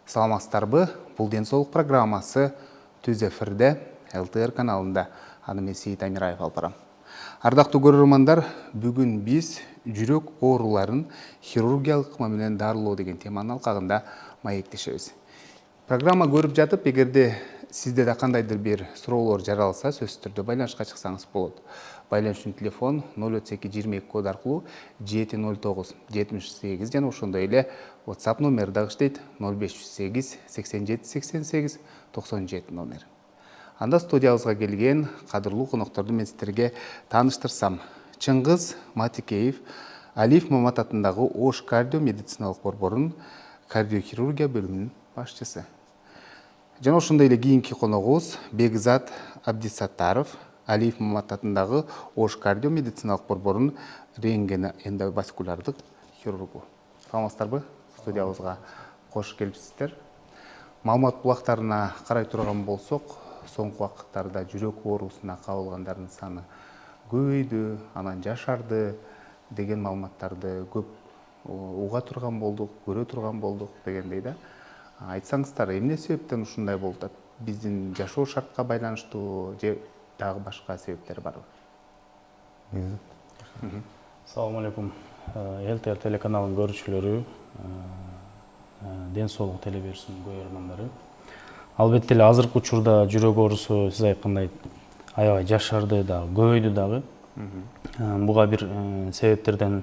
Саламатсыздарбы? Бул Денсаулык программасы Түз эфирде ЛТР каналында. Аны мен Сейит Амираев алып барам. Ардактуу көрөрмандар, бүгүн биз жүрөк ооруларын хирургиялык ыкма менен дарылоо деген теманын алкагында маектешебиз. Программа көрүп жатып, эгерде сизде да кандайдыр бир суроолор жаралса, сөзсүз түрдө байланышка чыксаңыз болот. Байланыш үчүн телефон 032 код аркылуу 709 78 жана ошондой эле WhatsApp номер дагы иштейт 0508 87 88 97 номер. Анда студиябызга келген кадырлуу конокторду мен сиздерге тааныштырсам. Чыңгыз Матикеев, Алиев Мамат атындагы Ош кардио медициналык борборунун кардиохирургия бөлүмүнүн башчысы. Жана ошондой эле кийинки коногубуз Бекзат Абдисаттаров, Алиев Мамат атындагы Ош кардио медициналык борборунун рентген эндоваскулярдык хирургу. Саламатсыздарбы? Студиябызга кош келипсиздер. Маалымат булактарына карай турган болсок, соңку убакыттарда жүрөк оорусуна кабылгандардын саны көбөйдү, анан жашарды деген маалыматтарды көп уга турган болдук, көрө турган болдук дегендей да. Айтсаңыздар, эмне себептен ушундай болуп атат? Биздин жашоо шартка байланыштуу же дагы башка себептер барбы? Салам алейкум. ЛТР телеканалынын көрүүчүлөрү, Денсаулык телеберүүсүнүн көрөрмандары. Албетте эле азыркы учурда жүрөк оорусу сиз айткандай аябай жашарды дагы, көбөйдү дагы. Буга бир себептерден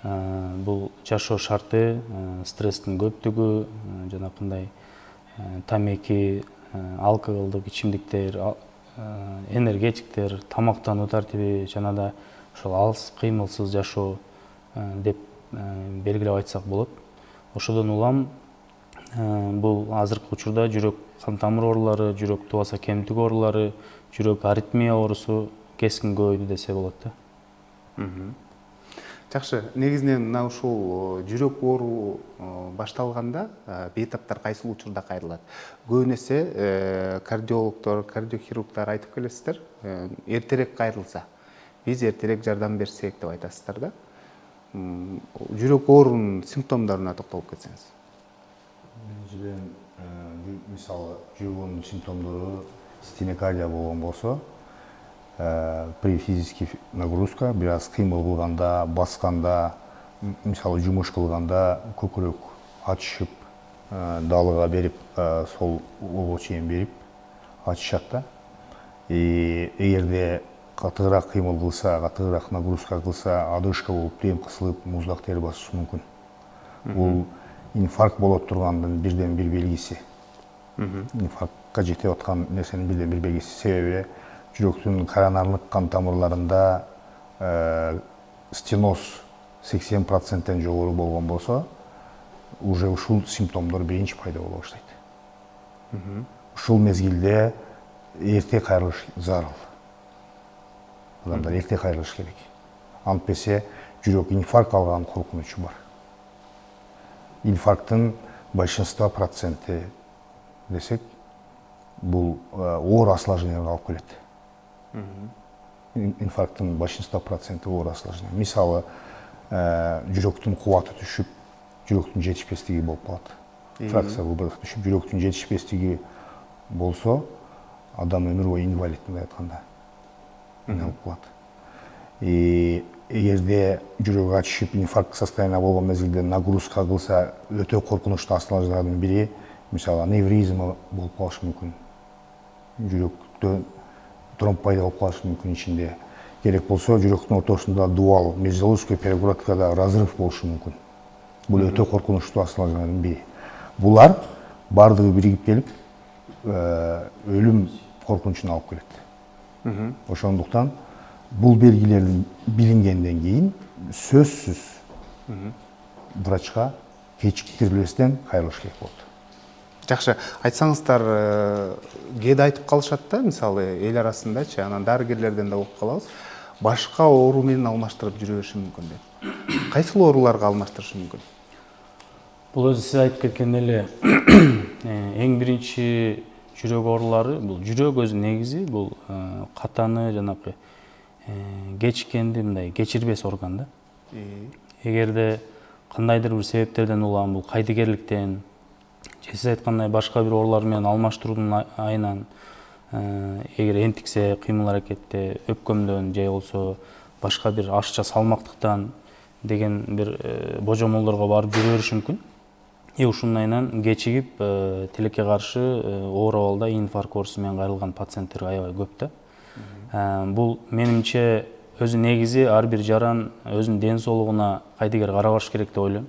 бул жашоо шарты, стресстин көптүгү, жанакындай тамеки, алкоголдук ичимдиктер, энергетиктер, тамактануу тартиби жана да ошол алыс кыймылсыз жашоо деп белгилеп айтсак болот. Ошодон улам бул азыркы учурда жүрөк кан тамыр оорулары, жүрөк тубаса кемтик оорулары, жүрөк аритмия оорусу кескин көбөйдү десе болот да. Жакшы, негизинен мына ушул жүрөк оору башталганда бейтаптар кайсыл учурда кайрылат? Көбүн эсе кардиологдор, кардиохирургдар айтып келесиздер, эртерээк кайрылса, биз эртерээк жардам берсек деп айтасыздар да. Жүрөк оорунун симптомдоруна токтолуп кетсеңиз. Биринчиден, мисалы, жүрөк оорунун симптомдору стенокардия болгон болсо, при физический нагрузка, бираз кыймыл кылганда, басканда, мисалы жумуш кылганда көкүрөк ачышып, далыга берип, сол обо чейин берип ачышат да. Эгерде катыгыраак кыймыл кылса, катыгыраак нагрузка кылса, одышка болуп, плен кысылып, муздак тери басышы мүмкүн. Бул инфаркт болот тургандын бирден бир белгиси. Инфарктка жетип аткан нерсенин бирден бир белгиси. Себеби жүрөктүн коронарлык кан тамырларында стеноз 80%-тен жогору болгон болсо, уже ушул симптомдор биринчи пайда боло баштайт. Ушул мезгилде эрте кайрылыш зарыл. Адамдар эрте кайрылыш керек. Антпесе жүрөк инфаркт алган коркунучу бар. Инфаркттын большинство проценти десек, бул оор осложнениеге алып келет. Инфаркттын большинство проценти оор осложнение. Мисалы, жүрөктүн кубаты түшүп, жүрөктүн жетишпестиги болуп калат. Фракция кубаты түшүп, жүрөктүн жетишпестиги болсо, адам өмүр бою инвалид мындай айтканда болуп калат. Эгерде жүрөк ачышып, инфаркт состояние болгон мезгилде нагрузка кылса, өтө коркунучтуу осложнениялардын бири, мисалы, аневризма болуп калышы мүмкүн. Жүрөктө тромб пайда болуп калышы мүмкүн ичинде. Керек болсо, жүрөктүн ортосунда дуал, межзолузской перегородкада разрыв болушу мүмкүн. Бул өтө коркунучтуу осложнениялардын бири. Булар бардыгы биригип келип, өлүм коркунучуна алып келет. Ошондуктан бул белгилердин билингенден кийин сөзсүз врачка кечиктирбестен кайрылыш керек болот. Жакшы, айтсаңыздар, кээде айтып калышат да, мисалы, эл арасындачы, анан дарыгерлерден да угуп калабыз, башка оору менен алмаштырып жүрө бериши мүмкүн деп. Кайсыл ооруларга алмаштырышы мүмкүн? Бул өзү сиз айтып кеткен эле эң биринчи жүрөк оорулары, бул жүрөк өзү негизи, бул катаны жанакы кечиккенди мындай кечирбес орган да. Эгерде кандайдыр бир себептерден улам бул кайдыгерликтен же сиз айткандай башка бир оорулар менен алмаштыруунун айынан эгер энтиксе кыймыл аракетте өпкөмдөн же болбосо башка бир ашча салмактыктан деген бир божомолдорго барып жүрө бериши мүмкүн. Ушунун айынан кечигип тилекке каршы оор абалда инфаркт оорусу менен кайрылган пациенттер аябай көп да. Бул менимче өзү негизи ар бир жаран өзүнүн ден соолугуна кайдыгер карабаш керек деп ойлойм.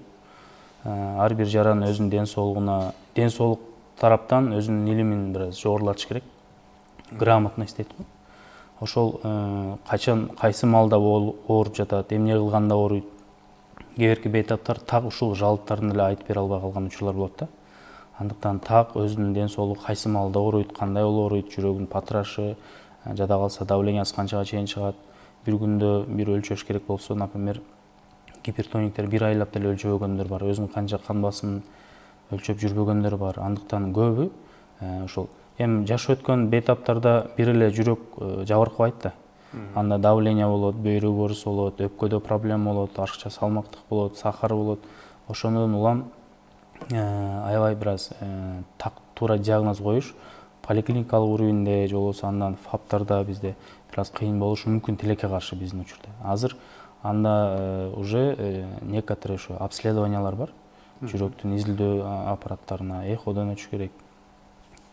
Ар бир жаран өзүнүн ден соолук тараптан өзүнүн илимин бир аз жогорулатыш керек. Грамотность дейт го. Ошол качан кайсы маалда ооруп жатат, эмне кылганда ооруйт. Кээ бирки бейтаптар так ушул жалыптарын эле айтып бере албай калган учурлар болот да. Андыктан так өзүнүн ден соолугу кайсы маалда ооруйт, кандай болуп ооруйт, жүрөгүнүн патырашы, жада калса давлениясы канчага чейин чыгат. Бир күндө бир өлчөш керек болсо, например, гипертониктер бир айлап деле өлчөбөгөндөр бар, өзүнүн канча кан басымын өлчөп жүрбөгөндөр бар. Андыктан көбү ошол эми жаш өткөн бейтаптарда бир эле жүрөк жабыркабайт да. Анда давление болот, бөйрөк оорусу болот, өпкөдө проблема болот, ашыкча салмактык болот, сахар болот. Ошондон улам аябай бир аз так туура диагноз коюш поликлиникалык уровеньде же болбосо андан фаптарда бизде бир аз кыйын болушу мүмкүн тилекке каршы биздин учурда. Азыр анда уже некоторые ошо обследованиялар бар. Жүрөктүн изилдөө аппараттарына эходон өтүш керек,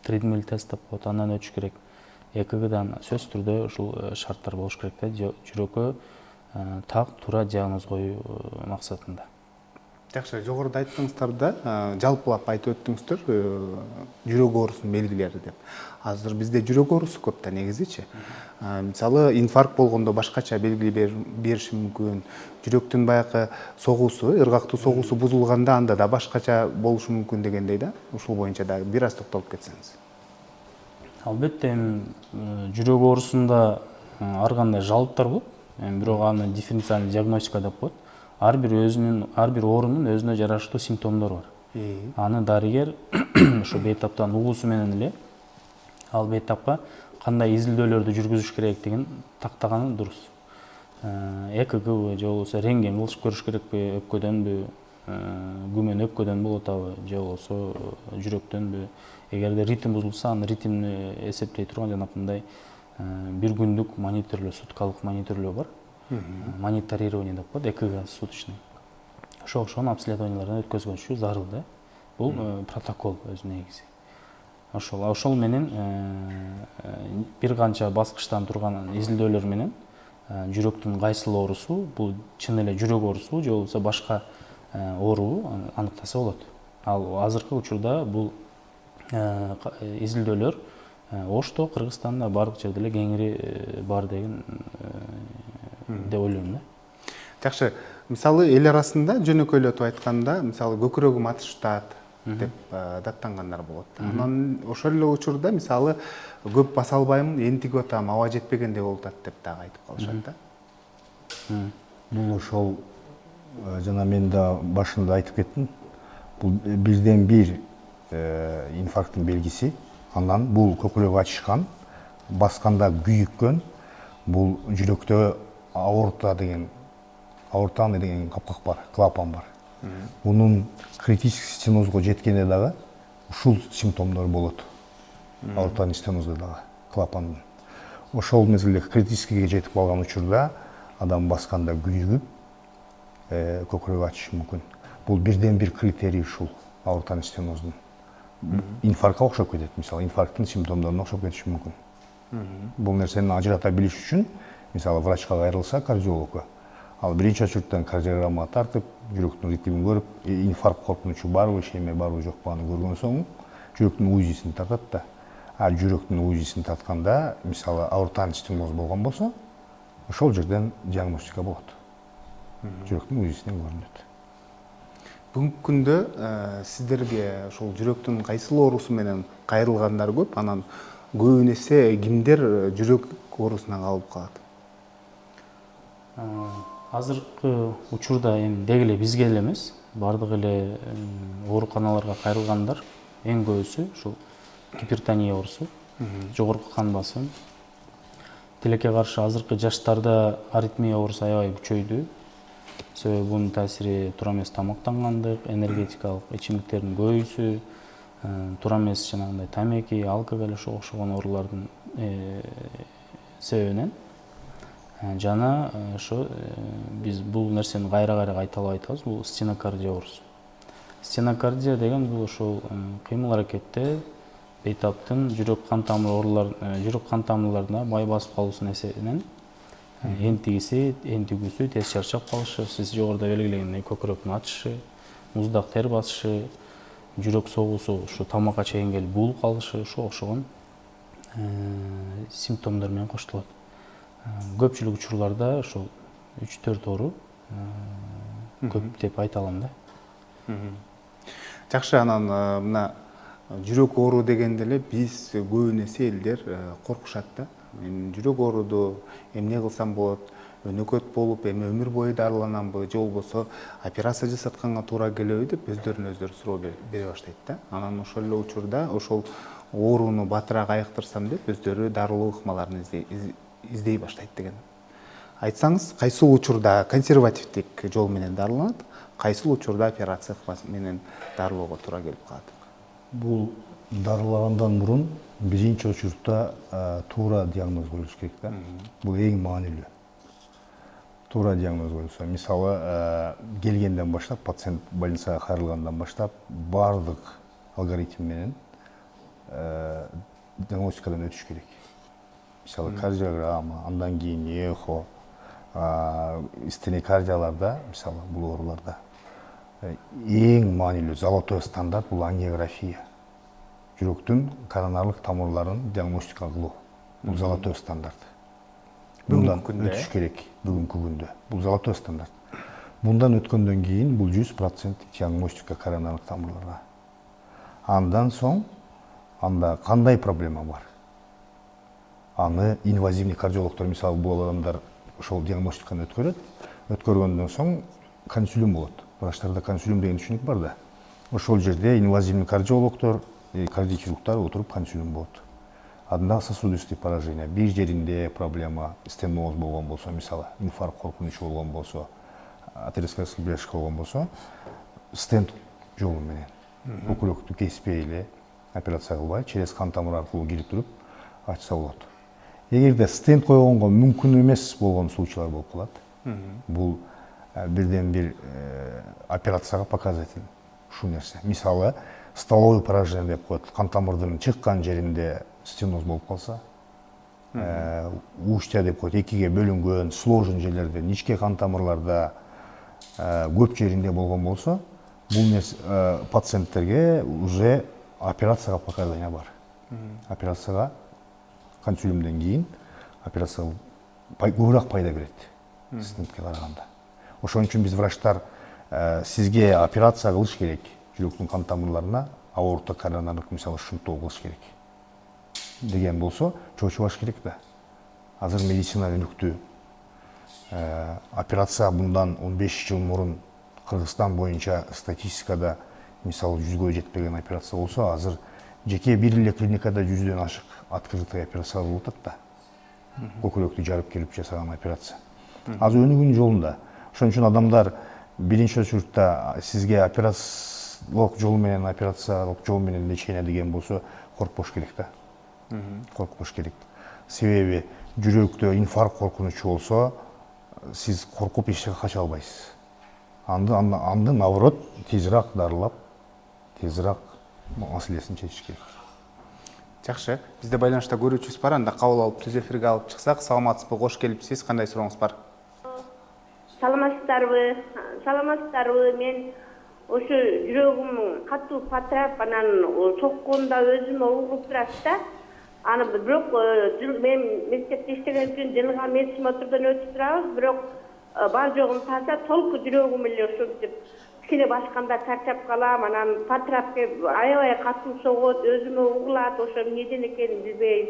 тридмиль тест деп коет, андан өтүш керек. ЭКГдан сөзсүз түрдө ушул шарттар болуш керек да, жүрөккө так туура диагноз коюу максатында. Жакшы, жогоруда айттыңыздар да, жалпылап айтып өттүңүздөр жүрөк оорусунун белгилери деп. Азыр бизде жүрөк оорусу көп да негизичи. Мисалы инфаркт болгондо башкача белги бериши мүмкүн. Жүрөктүн баягы согуусу, ыргактуу согуусу бузулганда анда да башкача болушу мүмкүн дегендей да. Ушул боюнча да бир аз токтолуп кетсеңиз. Албетте жүрөк оорусунда ар кандай жалыптар болот. Бирок аны дифференциальный диагностика деп коет. Ар бир оорунун өзүнө жараштуу симптомдору бар. Аны дарыгер ошо бейтаптан угуусу менен эле ал бейтапка кандай изилдөөлөрдү жүргүзүш керектигин тактаганы дурус. ЭКГ же болбосо рентген кылышып көрүш керекпи, өпкөдөнбү, күмөн өпкөдөн болуп атабы, же болбосо жүрөктөнбү. Эгерде ритм бузулса, аны ритмни эсептей турган жанагындай бир күндүк мониторлоо, суткалык мониторлоо бар. Мониторирование деп коет, ЭКГ суточный. Ошонун обследованияларын өткөзгөнчү зарыл да. Бул протокол өз негизи. Ошол менен бир канча баскычтан турган изилдөөлөр менен жүрөктүн кайсыл оорусу, бул чын эле жүрөк оорусу же болбосо башка ооруу аныктаса болот. Ал азыркы учурда бул изилдөөлөр Ошто, Кыргызстанда бардык жерде эле кеңири бар деген деп ойлойм да. Жакшы, мисалы эл арасында жөнөкөйлөтүп айтканда, мисалы көкүрөгүм атыштат деп даттангандар болот. Анан ошол эле учурда мисалы көп баса албайм, энтигип атам, аба жетпегендей болуп атат деп дагы айтып калышат да. Бул ошол жана мен да башында айтып кеттим. Бул бирден бир инфаркттын белгиси. Андан бул көкүрөк ачышкан, басканда күйүккөн, бул жүрөктө аорта деген капкак бар, клапан бар. Мунун критический стенозго жеткенде дагы ушул симптомдор болот. Аортанын стенозда дагы клапандын. Ошол мезгилде критическийге жетип калган учурда адам басканда күйүгүп, көкүрөк ачышы мүмкүн. Бул бирден бир критерий ушул аортанын стеноздун. Инфарктка окшоп кетет, мисалы инфаркттын симптомдоруна окшоп кетиши мүмкүн. Бул нерсени ажырата билиш үчүн, мисалы врачка кайрылса, кардиологко, ал биринчи очередтен кардиограмма тартып, жүрөктүн ритмин көрүп, инфаркт коркунучу барбы, ишеме барбы, жокпу аны көргөн соң, жүрөктүн УЗИсин тартат да. Жүрөктүн УЗИсин тартканда, мисалы аортанын стеноз болгон болсо, ошол жерден диагностика болот. Жүрөктүн УЗИсинен көрүнөт. Бүгүнкү күндө сиздерге ошол жүрөктүн кайсыл оорусу менен кайрылгандар көп, анан көбүн эсе кимдер жүрөк оорусуна калып калат? Азыркы учурда эми деги эле бизге эле эмес, бардык эле ооруканаларга кайрылгандар эң көбүсү ушул гипертония оорусу, жогорку кан басым, тилекке каршы азыркы жаштарда аритмия оорусу аябай күчөйдү. Себеби бунун таасири туура эмес тамактангандык, энергетикалык ичимдиктердин көбөйүүсү, туура эмес жанагындай тамеки, алкоголь ошого окшогон оорулардын себебинен жана ошо биз бул нерсени кайра кайталап айтабыз, бул стенокардия оорусу. Стенокардия деген бул ошол кыймыл аракетте бейтаптын жүрөк кан тамырларына бай басып калуусунун эсебинен энтигүүсү, тез чарчап калышы, сиз жогоруда белгилегендей көкүрөктүн ачышы, муздак тер басышы, жүрөк согуусу ушу тамакка чейин келип буулуп калышы, ошого окшогон симптомдор менен коштулат. Көпчүлүк учурларда ошол 3-4 оору көп деп айта алам да. Жакшы, анан мына жүрөк оору дегенде эле биз көбүнесе элдер коркушат да. Мен жүрөк ооруду эмне кылсам болот, өнөкөт болуп, эми өмүр бою дарыланамбы, же болбосо операция жасатканга туура келеби деп өздөрүнө өздөрү суроо бере баштайт да. Анан ошол эле учурда ошол ооруну батыраак айыктырсам деп өздөрү дарылоо ыкмаларын издей баштайт деген. Айтсаңыз, кайсыл учурда консервативдик жол менен дарыланат, кайсыл учурда операция менен дарылоого туура келип калат? Бул дарылагандан мурун биринчи учурда туура диагноз коюлуш керек да. Бул эң маанилүү. Туура диагноз коюлса, мисалы келгенден баштап, пациент больницага кайрылгандан баштап баардык алгоритм менен диагностикадан өтүш керек. Мисалы кардиограмма, андан кийин эхо, стенокардияларда, мисалы бул ооруларда эң маанилүү золотой стандарт бул ангиография. Жүрөктүн коронарлык тамырларын диагностика кылуу. Бул золотой стандарт. Мындан өтүш керек бүгүнкү күндө. Бул золотой стандарт. Мындан өткөндөн кийин бул 100% диагностика коронарлык тамырларга. Андан соң анда кандай проблема бар? Аны инвазивный кардиологдор, мисалы, бул адамдар ошол диагностиканы өткөрөт. Өткөргөндөн соң консилиум болот. Врачтарда консилиум деген түшүнүк бар да. Ошол жерде инвазивный кардиологдор, кардиохирургтар отуруп консилиум болот. Анда сосудистый поражение, бир жеринде проблема, стеноз болгон болсо, мисалы, инфаркт коркунучу болгон болсо, атеросклероз бешка болгон болсо, стент жолу менен көкүрөктү кеспей эле операция кылбай, через кан тамыр аркылуу кирип туруп ачса болот. Эгерде стент койгонго мүмкүн эмес болгон случайлар болуп калат. Бул бирден бир операцияга показатель ушул нерсе. Мисалы, столовый поражение деп коет. Кан тамырдын чыккан жеринде стеноз болуп калса, ушта деп коет, экиге бөлүнгөн, сложен жерлерде, ничке кан тамырларда көп жеринде болгон болсо, бул нерсе пациенттерге уже операцияга показания бар. Операцияга консилиумден кийин операция көбүрөөк пайда берет стентке караганда. Ошон үчүн биз врачтар сизге операция кылыш керек, жүрөктүн кан тамырларына аорта коронарлык, мисалы, шунттоо кылыш керек деген болсо, чочубаш керек да. Азыр медицина өнүктү. Операция bundan 15 жыл мурун Кыргызстан боюнча статистикада, мисалы, 100гө жетпеген операция болсо, азыр жеке бир эле клиникада 100дөн ашык открытый операция болуп атат да. Көкүрөктү жарып келип жасаган операция. Азыр өнүгүүнүн жолунда. Ошон үчүн адамдар биринчи очурутта сизге операциялык жол менен, операциялык жол менен лечение деген болсо, коркпош керек да. Коркпош керек. Себеби жүрөктө инфаркт коркунучу болсо, сиз коркуп эч жака кача албайсыз. Анды наоборот тезирээк дарылап, тезирээк маселесин чечиш керек. Жакшы, бизде байланышта көрүүчүбүз бар, анда кабыл алып түз эфирге алып чыксак. Саламатсызбы, кош келипсиз. Кандай сурооңуз бар? Саламатсыздарбы? Мен ошо жүрөгүм катуу патрап, анан сокконда өзүмө угуп турат да. Аны бирок мен мектепте иштеген үчүн жылга медсмотрдон өтүп турабыз, бирок бар жогун тааса толку жүрөгүм эле ушинтип кичине башканда чарчап калам, анан патрап келип аябай катуу согот, өзүмө угулат, ошо эмнеден экенин билбейм.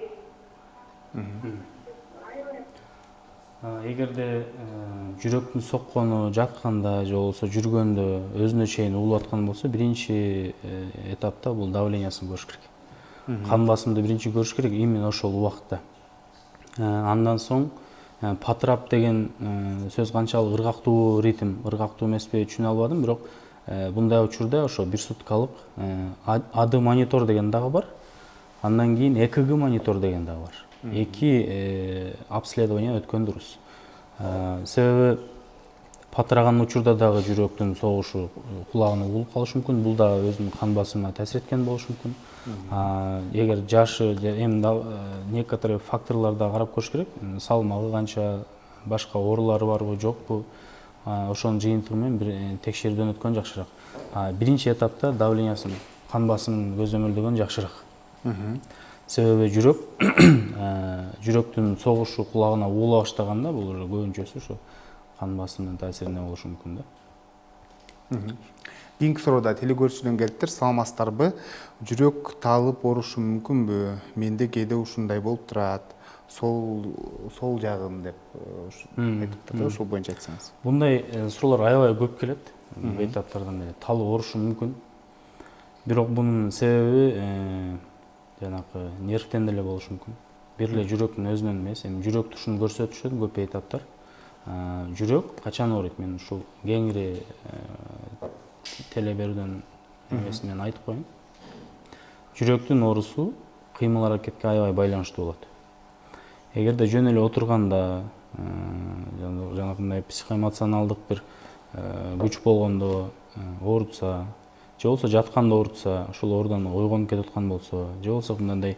Эгерде жүрөктүн соккону жатканда же болбосо жүргөндө өзүнө чейин угулуп аткан болсо, биринчи этапта бул давлениясын көрүш керек. Кан басымды биринчи көрүш керек именно ошол убакытта. Андан соң патрап деген сөз канчалык ыргактуу ритм, ыргактуу эмеспи түшүнө албадым, бирок мындай учурда ошо 1 суткалык АД монитор деген дагы бар. Андан кийин ЭКГ монитор деген дагы бар. Эки обследование өткөн дурус. Себеби патраган учурда дагы жүрөктүн согушу кулагына угулуп калышы мүмкүн. Бул дагы өзүнүн кан басымына таасир эткен болушу мүмкүн. Эгер жашы, эми некоторые факторлорду карап көрүш керек. Салмагы канча, башка оорулары барбы, жокпу? Ошонун жыйынтыгы менен бир текшерүүдөн өткөн жакшыраак. Биринчи этапта давлениясын, кан басымын көзөмөлдөгөн жакшыраак. Себеби жүрөктүн согушу кулагына угула баштаганда бул уже көбүнчөсү ошо кан басымынын таасиринде болушу мүмкүн да. Кийинки суроодо телекөрүүчүдөн келиптир. Саламатсыздарбы? Жүрөк таалып оорушу мүмкүнбү? Менде кээде ушундай болуп турат. Сол жагым деп айтыптыр да, ошол боюнча айтсаңыз. Bunday суроолор аябай көп келет. Бейтаптардан эле таалып оорушу мүмкүн. Бирок бунун себеби жанагы нервтен деле болушу мүмкүн. Бир эле жүрөктүн өзүнөн эмес, эми жүрөк тушун көрсөтүшөт көп бейтаптар. Жүрөк качан ооруйт? Мен ушул кеңири теле берүүдөн эмесинен айтып коеюн. Жүрөктүн оорусу кыймыл аракетке аябай байланыштуу болот. Эгерде жөн эле отурганда, жанагындай психоэмоционалдык бир күч болгондо оорутса, же болбосо жатканда оорутса, ошол оорудан ойгонуп кетип аткан болсо, же болбосо мындай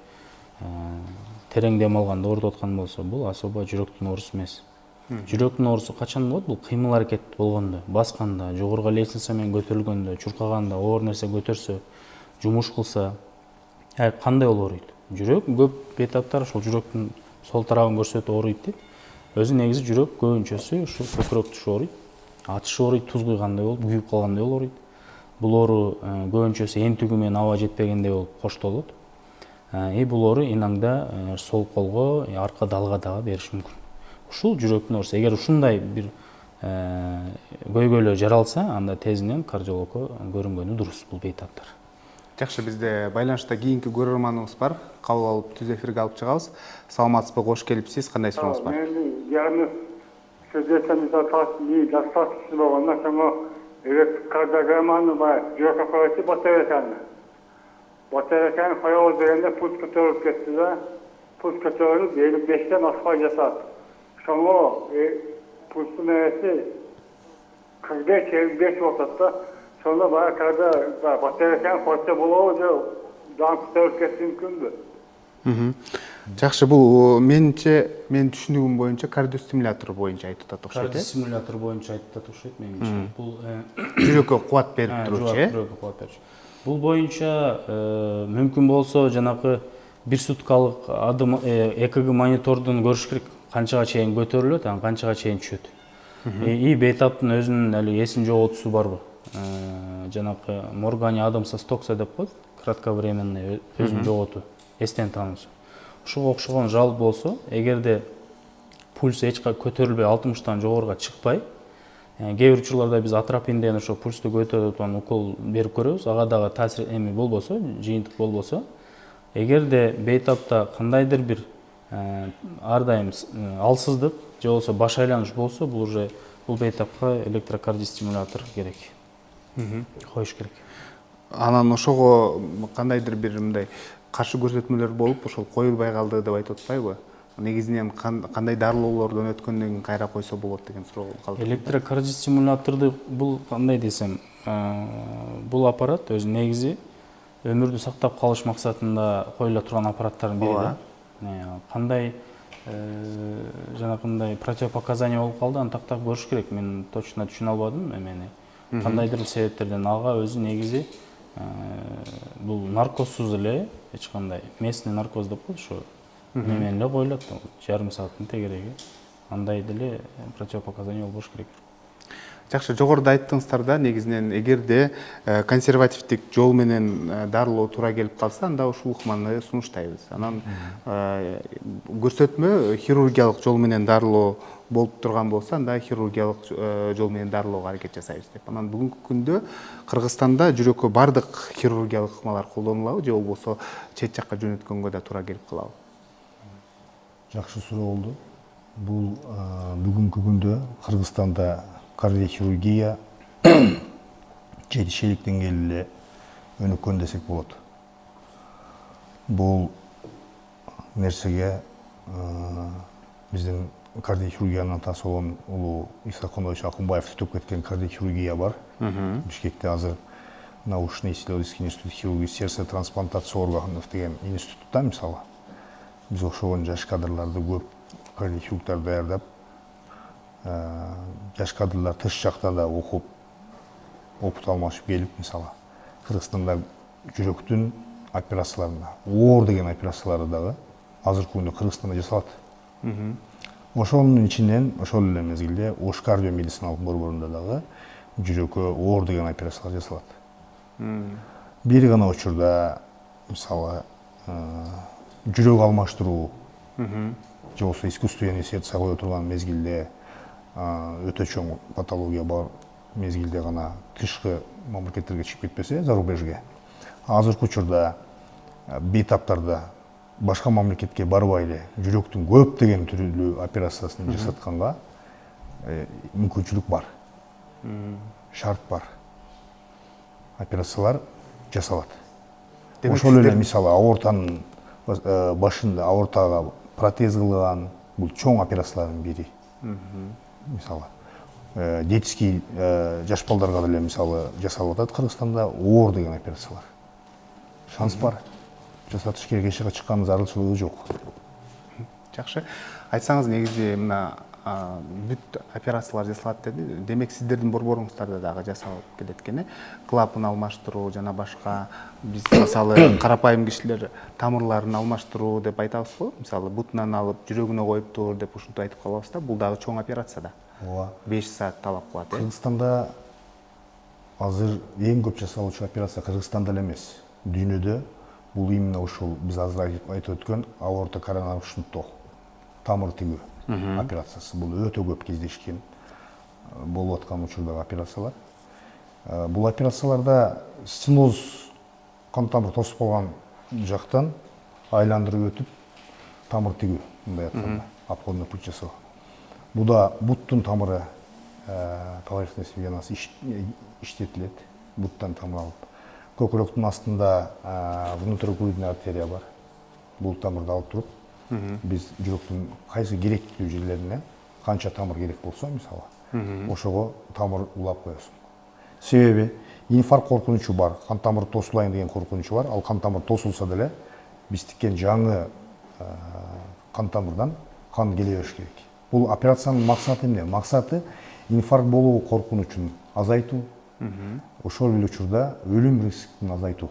терең дем алганда оорутуп аткан болсо, бул особо жүрөктүн оорусу эмес. Жүрөктүн оорусу качан болот? Бул кыймыл аракет болгондо, басканда, жогоруга лестница менен көтөрүлгөндө, чуркаганда, оор нерсе көтөрсө, жумуш кылса, кандай болуп ооруйт? Жүрөк көп бейтаптар ошол жүрөктүн сол тарабын көрсөтүп ооруйт деп. Өзү негизи жүрөк көбүнчөсү ушул көкүрөк тушу ооруйт. Атышы ооруйт, туз куйгандай болуп, күйүп калгандай болуп ооруйт. Бул оору көбүнчөсү энтүгү менен аба жетпегендей болуп коштолот. Бул оору инаңда сол колго, арка далга дагы бериши мүмкүн. Ушул жүрөктүн оорусу. Эгер ушундай бир көйгөйлөр жаралса, анда тезинен кардиологко көрүнгөнү дурус бул бейтаптар. Жакшы, бизде байланышта кийинки көрөрманыбыз бар. Кабыл алып түз эфирге алып чыгабыз. Саламатсызбы, кош келипсиз. Кандай сурооңуз бар? Мен диагноз сөзөтөм достаточно болгондон соң электрокардиограмманы жүрөккө коюп батареяны. Батареяны коебуз дегенде пульс көтөрүлүп кетти да. Пульс көтөрүлүп 55-тен ашпай жатат. Соңу пульстун эреси 45-55 болот да. Sonra bataryadan koysa bulunca daha kötü kettiğim gündü. Жакшы, бул менче, мен түшүнүгүм боюнча кардиостимулятор боюнча айтып атат окшойт. Кардиостимулятор боюнча айтып атат окшойт менимче. Бул жүрөккө кубат берип турчу, жүрөккө кубат берчү. Бул боюнча мүмкүн болсо жанагы 1 суткалык ЭКГ монитордун көрүш керек. Канчага чейин көтөрүлөт, канчага чейин түшөт. Бейтаптын өзүнүн эле эсин жоготуусу барбы? Жанагы Моргани Адамса Стокса деп коет, кратковременный өзүн жоготуу, эстен таануусу. Ушуга окшогон жалп болсо, эгерде пульс эч көтөрүлбөй 60тан жогоруга чыкпай, кээ бир учурларда биз атропин деген ошо пульсту көтөрүп турган укол берип көрөбүз. Ага дагы таасир болбосо, жыйынтык болбосо, эгерде бейтапта кандайдыр бир ар дайым алсыздык же болбосо баш айланыш болсо, бул уже бул бейтапка электрокардиостимулятор керек. Коюш керек. Анан ошого кандайдыр бир мындай каршы көрсөтмөлөр болуп, ошол коюлбай калды деп айтып атпайбы? Негизинен кандай дарылоолордон өткөндөн кийин кайра койсо болот деген суроо калды. Электрокардиостимуляторду бул кандай десем, бул аппарат өзү негизи өмүрдү сактап калыш максатында коюла турган аппараттардын бири да. Кандай жанагындай противопоказания болуп калды, аны тактап көрүш керек. Мен точно түшүнө албадым эмени. Кандайдыр себептерден ага өзү негизи бул наркозсуз эле, эч кандай местный наркоз деп коет, ошо менен эле коюлат, жарым сааттын тегереги. Андай деле противопоказания болбош керек. Жакшы, жогоруда айттыңыздар да, негизинен эгерде консервативдик жол менен дарылоо туура келип калса, анда ушул ыкманы сунуштайбыз. Анан көрсөтмө хирургиялык жол менен дарылоо болуп турган болсо, анда хирургиялык жол менен дарылоого аракет жасайбыз деп. Анан бүгүнкү күндө Кыргызстанда жүрөккө бардык хирургиялык ыкмалар колдонулабы же болбосо чет жакка жөнөткөнгө да туура келип калабы? Жакшы суроо болду. Бул бүгүнкү күндө Кыргызстанда кардиохирургия жетишилик деңгээлде өнүккөн десек болот. Бул нерсеге биздин кардиохирургиянын атасы болгон улуу Иса Коноевич Акунбаев түтүп кеткен кардиохирургия бар. Бишкекте азыр научно-исследовательский институт хирургии сердца трансплантация органов деген институтта мисалы биз ошогон жаш кадрларды көп кардиохирургтар даярдап, жаш кадрлар тыш жакта да окуп, опыт алмашып келип, мисалы Кыргызстанда жүрөктүн операцияларына, оор деген операциялары дагы азыркы күндө Кыргызстанда жасалат. Ошонун ичинен, ошол эле мезгилде Ош кардио медициналык борборунда дагы жүрөккө оор деген операциялар жасалат. Бир гана учурда, мисалы, жүрөк алмаштыруу же болбосо искусственный сердце кое турган мезгилде өтө чоң патология бар мезгилде гана тышкы мамлекеттерге чыгып кетпесе, зарубежге. Азыркы учурда бейтаптарда башка мамлекетке барбай эле жүрөктүн көптөгөн түрлүү операциясын жасатканга мүмкүнчүлүк бар. Шарт бар. Операциялар жасалат. Ошол эле мисалы аортанын башында аортага протез кылган бул чоң операциялардын бири. Мисалы детский жаш балдарга деле мисалы жасалып атат Кыргызстанда оор деген операциялар. Шанс бар. Жасатыш керек, эч жака чыккан зарылчылыгы жок. Жакшы. Айтсаңыз, негизи мына бүт операциялар жасалат деди. Демек сиздердин борборуңуздарда дагы жасалып келет экен. Клапан алмаштыруу жана башка биз мисалы карапайым кишилер тамырларын алмаштыруу деп айтабыз го. Мисалы бутунан алып жүрөгүнө коюп тур деп ушинтип айтып калабыз да. Бул дагы чоң операция да. Ооба. 5 саат талап кылат. Кыргызстанда азыр эң көп жасалуучу операция Кыргызстанда эле эмес. Дүйнөдө бул именно ушул биз азыр айтып өткөн аорта коронарлык шунттоо, тамыр тигүү операциясы. Бул өтө көп кездешкен болуп аткан учурдагы операциялар. Бул операцияларда стеноз кан тамыр тосуп калган жактан айландырып өтүп тамыр тигүү, мындай айтканда, обходной путь жасоо. Буда буттун тамыры поверхностный венасы иштетилет, буттан тамыр алып. Көкүрөктүн астында внутрикудный артерия бар. Бул тамырды алып туруп, биз жүрөктүн кайсы керектүү жерлерине канча тамыр керек болсо, мисалы, ошого тамыр улап коесуң. Себеби инфаркт коркунучу бар, кан тамыр тосулайын деген коркунучу бар. Ал кан тамыр тосулса деле биз тиккен жаңы кан тамырдан кан келе бериш керек. Бул операциянын максаты эмне? Максаты инфаркт болуу коркунучун азайтуу, ошол эле учурда өлүм рискин азайтуу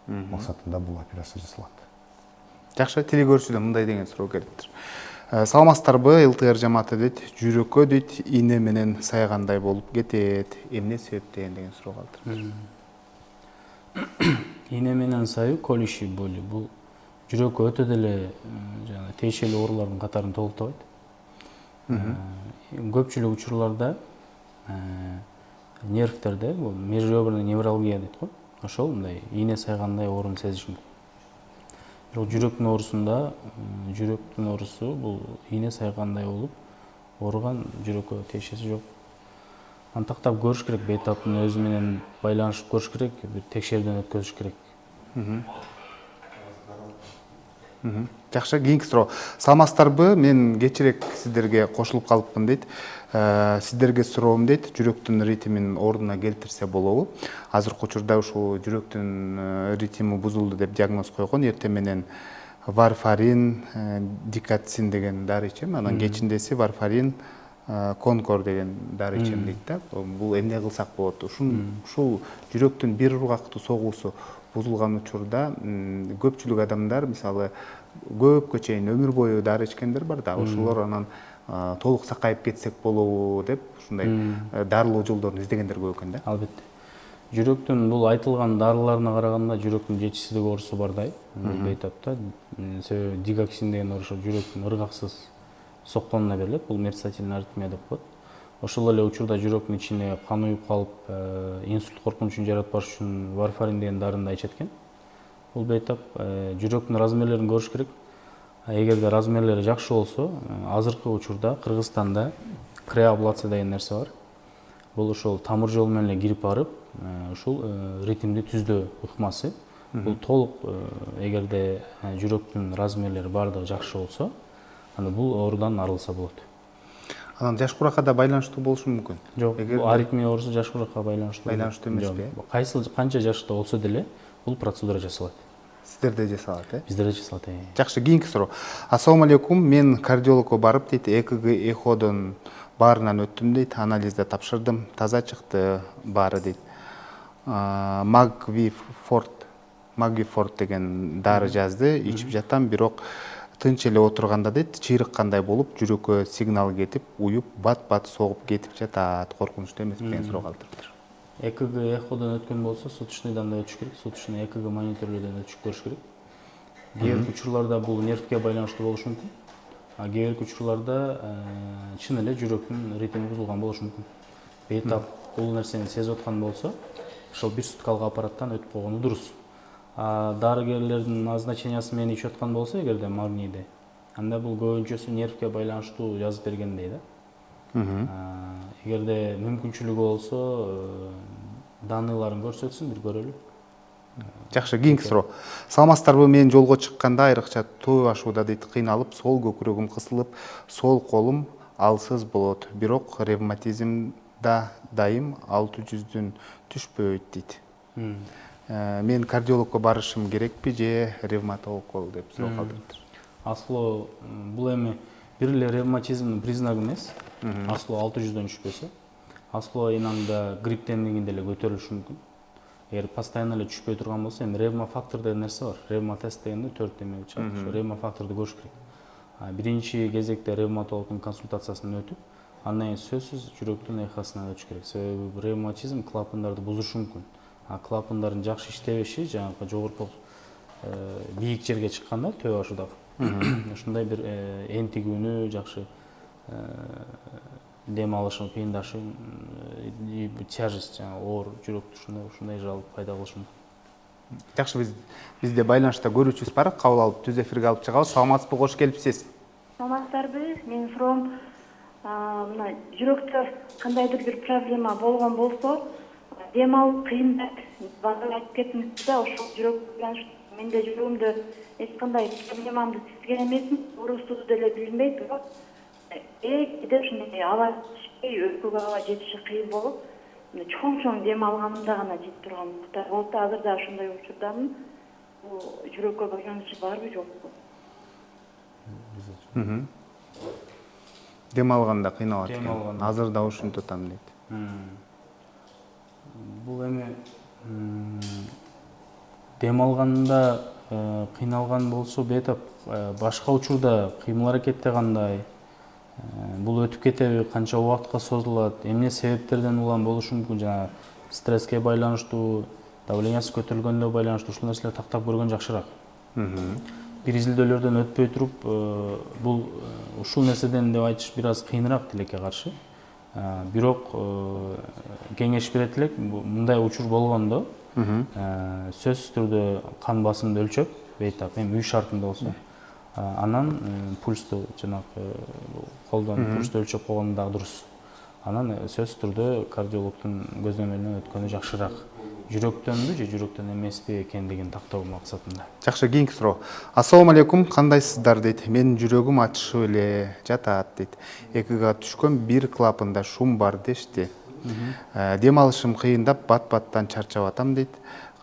максатында бул операция жасалат. Жакшы, телегөрүүчүдө мындай деген суроо келиптир. Саламатсыздарбы, ЛТР жамааты дейт, жүрөккө дейт, ийне менен сайгандай болуп кетет. Эмне себептен деген суроо калтыр. Ийне менен саю колющий боли бул жүрөккө өтө деле жана тиешелүү оорулардын катарын толуктабайт. Көпчүлүк учурларда нервтерде, бул межреберный невралгия дейт го. Ошол мындай ийне сайгандай ооруну сезиш мүмкүн. Бирок жүрөктүн оорусунда жүрөктүн оорусу бул ийне сайгандай болуп, ооруган жүрөккө тиешеси жок. Антактап көрүш керек, бейтаптын өзү менен байланышып көрүш керек, бир текшерүүдөн өткөзүш керек. Жакшы, кийинки суроо. Саламатсыздарбы, мен кечирээк сиздерге кошулуп калыпмын дейт. Сиздерге суроом дейт, жүрөктүн ритмин ордуна келтирсе болобу? Азыркы учурда ушул жүрөктүн ритми бузулду деп диагноз койгон, эртең менен варфарин, дикацин деген дары ичем, анан кечиндеси варфарин, конкор деген дары ичем дейт да. Бул эмне кылсак болот? Ушул жүрөктүн бир ургактуу согуусу бузулган учурда көпчүлүк адамдар мисалы көпкө чейин өмүр бою дары ичкендер бар да, ошолор анан толук сакайып кетсек болобу деп ушундай дарылоо жолдорун издегендер көп экен да. Албетте. Жүрөктүн бул айтылган дарыларына караганда жүрөктүн жетишсиздик оорусу бардай. Бейтапта себеби дигоксин деген ошо жүрөктүн ыргаксыз сокконуна берилет. Бул мерцательный аритмия деп коет. Ошол эле учурда жүрөктүн ичине кан уюп калып, инсульт коркунучун жаратпаш үчүн варфарин деген дарыны да ичет экен. Бул бейтап жүрөктүн размерлерин көрүш керек. Эгерде размерлери жакшы болсо, азыркы учурда Кыргызстанда креаблация деген нерсе бар. Бул ошол тамыр жол менен эле кирип барып, ушул ритмди түздөө ыкмасы. Бул толук эгерде жүрөктүн размерлери бардыгы жакшы болсо, анда бул оорудан арылса болот. Анан жаш куракка да байланыштуу болушу мүмкүн. Жок, бул аритмия оорусу жаш куракка байланыштуу. Байланыштуу эмеспи? Кайсы канча жашта болсо деле бул процедура жасалат. Сиздерде жасалат, Биздерде жасалат. Жакшы, кийинки суроо. Ассаламу алейкум, мен кардиологко барып дейт, ЭКГ, эходон баарынан өттүм дейт, анализде тапшырдым, таза чыкты баары дейт. Магвифорд деген дары жазды, ичип жатам, бирок тынч эле отурганда дейт, чыйрык кандай болуп, жүрөккө сигнал кетип, уюп, бат-бат согуп кетип жатат. Коркунучтуу эмеспи деген суроо калтырыптыр. ЭКГ, эходон өткөн болсо, суточныйдан да өтүш керек, суточный ЭКГ мониторлөөдөн өтүшүп көрүш керек. Кээ бир учурларда бул нервке байланыштуу болушу мүмкүн. А кээ бир учурларда чын эле жүрөктүн ритми бузулган болушу мүмкүн. Бейтап бул нерсени сезип аткан болсо, ошол бир суткалык аппараттан өтүп койгону дурус. Дарыгерлердин назначениясы менен ичип аткан болсо, эгерде магнийди, анда бул көбүнчөсү нервке байланыштуу жазып бергендей да. Эгерде мүмкүнчүлүгү болсо, данныйларын көрсөтсүн, бир көрөлү. Жакшы, кийинки суроо. Саламатсыздарбы, мен жолго чыкканда айрыкча төө ашууда дейт, кыйналып, сол көкүрөгүм кысылып, сол колум алсыз болот. Бирок ревматизм да дайым 600-дөн түшпөйт дейт. Мен кардиологко барышым керекпи же ревматологко деп суроо калтырыптыр. Асло бул эми бир эле ревматизмдин признагы эмес. Асло 600-дөн түшпөсө, асло инанда грипптендигинде эле көтөрүлүшү мүмкүн. Эгер постоянно эле түшпөй турган болсо, эми ревма фактор деген нерсе бар. Ревма тест дегенде 4 эме чыгат. Ошо ревма факторду көрүш керек. Биринчи кезекте ревматологдун консультациясынан өтүп, андан кийин сөзсүз жүрөктүн эхосуна өтүш керек. Себеби ревматизм клапандарды бузушу мүмкүн. Клапандардын жакшы иштебеши жанагы жогорку бийик жерге чыкканда төө ашуудагы ушундай бир энтигүүнү, жакшы дем алышын кыйындашын, тяжесть, оор жүрөктү ушундай жалып пайда кылышы мүмкүн. Жакшы, бизде байланышта көрүүчүбүз бар, кабыл алып түз эфирге алып чыгабыз. Саламатсызбы, кош келипсиз. Саламатсыздарбы? Менин суроом, мына жүрөктө кандайдыр бир проблема болгон болсо, дем алып кыйындап, баары айтып кеттиңиз да, ошол жүрөк байланыштуу. Менде жүрөгүмдө эч кандай проблемамды сезген эмесмин, оорусуду деле билбейт, бирок кээде ушундай аба жетишпей, өкпөгө аба жетиши кыйын болуп, чоң дем алганымда гана жетип турган уктар болуп, азыр да ошондой учурдамын. Бул жүрөккө байланышы барбы, жокпу? Дем алганда кыйналат экен. Азыр да ушинтип атам дейт. Бул эми дем алганда кыйналган болсо, бетап башка учурда кыймыл аракетте кандай, бул өтүп кетеби, канча убакытка созулат, эмне себептерден улам болушу мүмкүн, жана стресске байланыштуу, давлениясы көтөрүлгөндө байланыштуу, ушул нерселерди тактап көргөн жакшыраак. Бир изилдөөлөрдөн өтпөй туруп, бул ушул нерседен деп айтыш бир аз кыйыныраак тилекке каршы. Бирок кеңеш берет элек, мындай учур болгондо сөзсүз түрдө кан басымды өлчөп, бейтап эми үй шартында болсо, анан пульсту жанагы колдон пульсту өлчөп койгону дагы дурус. Анан сөзсүз түрдө кардиологдун көзөмөлүнөн өткөнү жакшыраак. Жүрөктөнбү же жүрөктөн эмеспи экендигин тактоо максатында. Жакшы, кийинки суроо. Ассаламу алейкум, кандайсыздар дейт. Менин жүрөгүм ачышып эле жатат дейт. ЭКГга түшкөн бир клапанда шум бар дешти. Дем алышым кыйындап, бат-баттан чарчап атам дейт.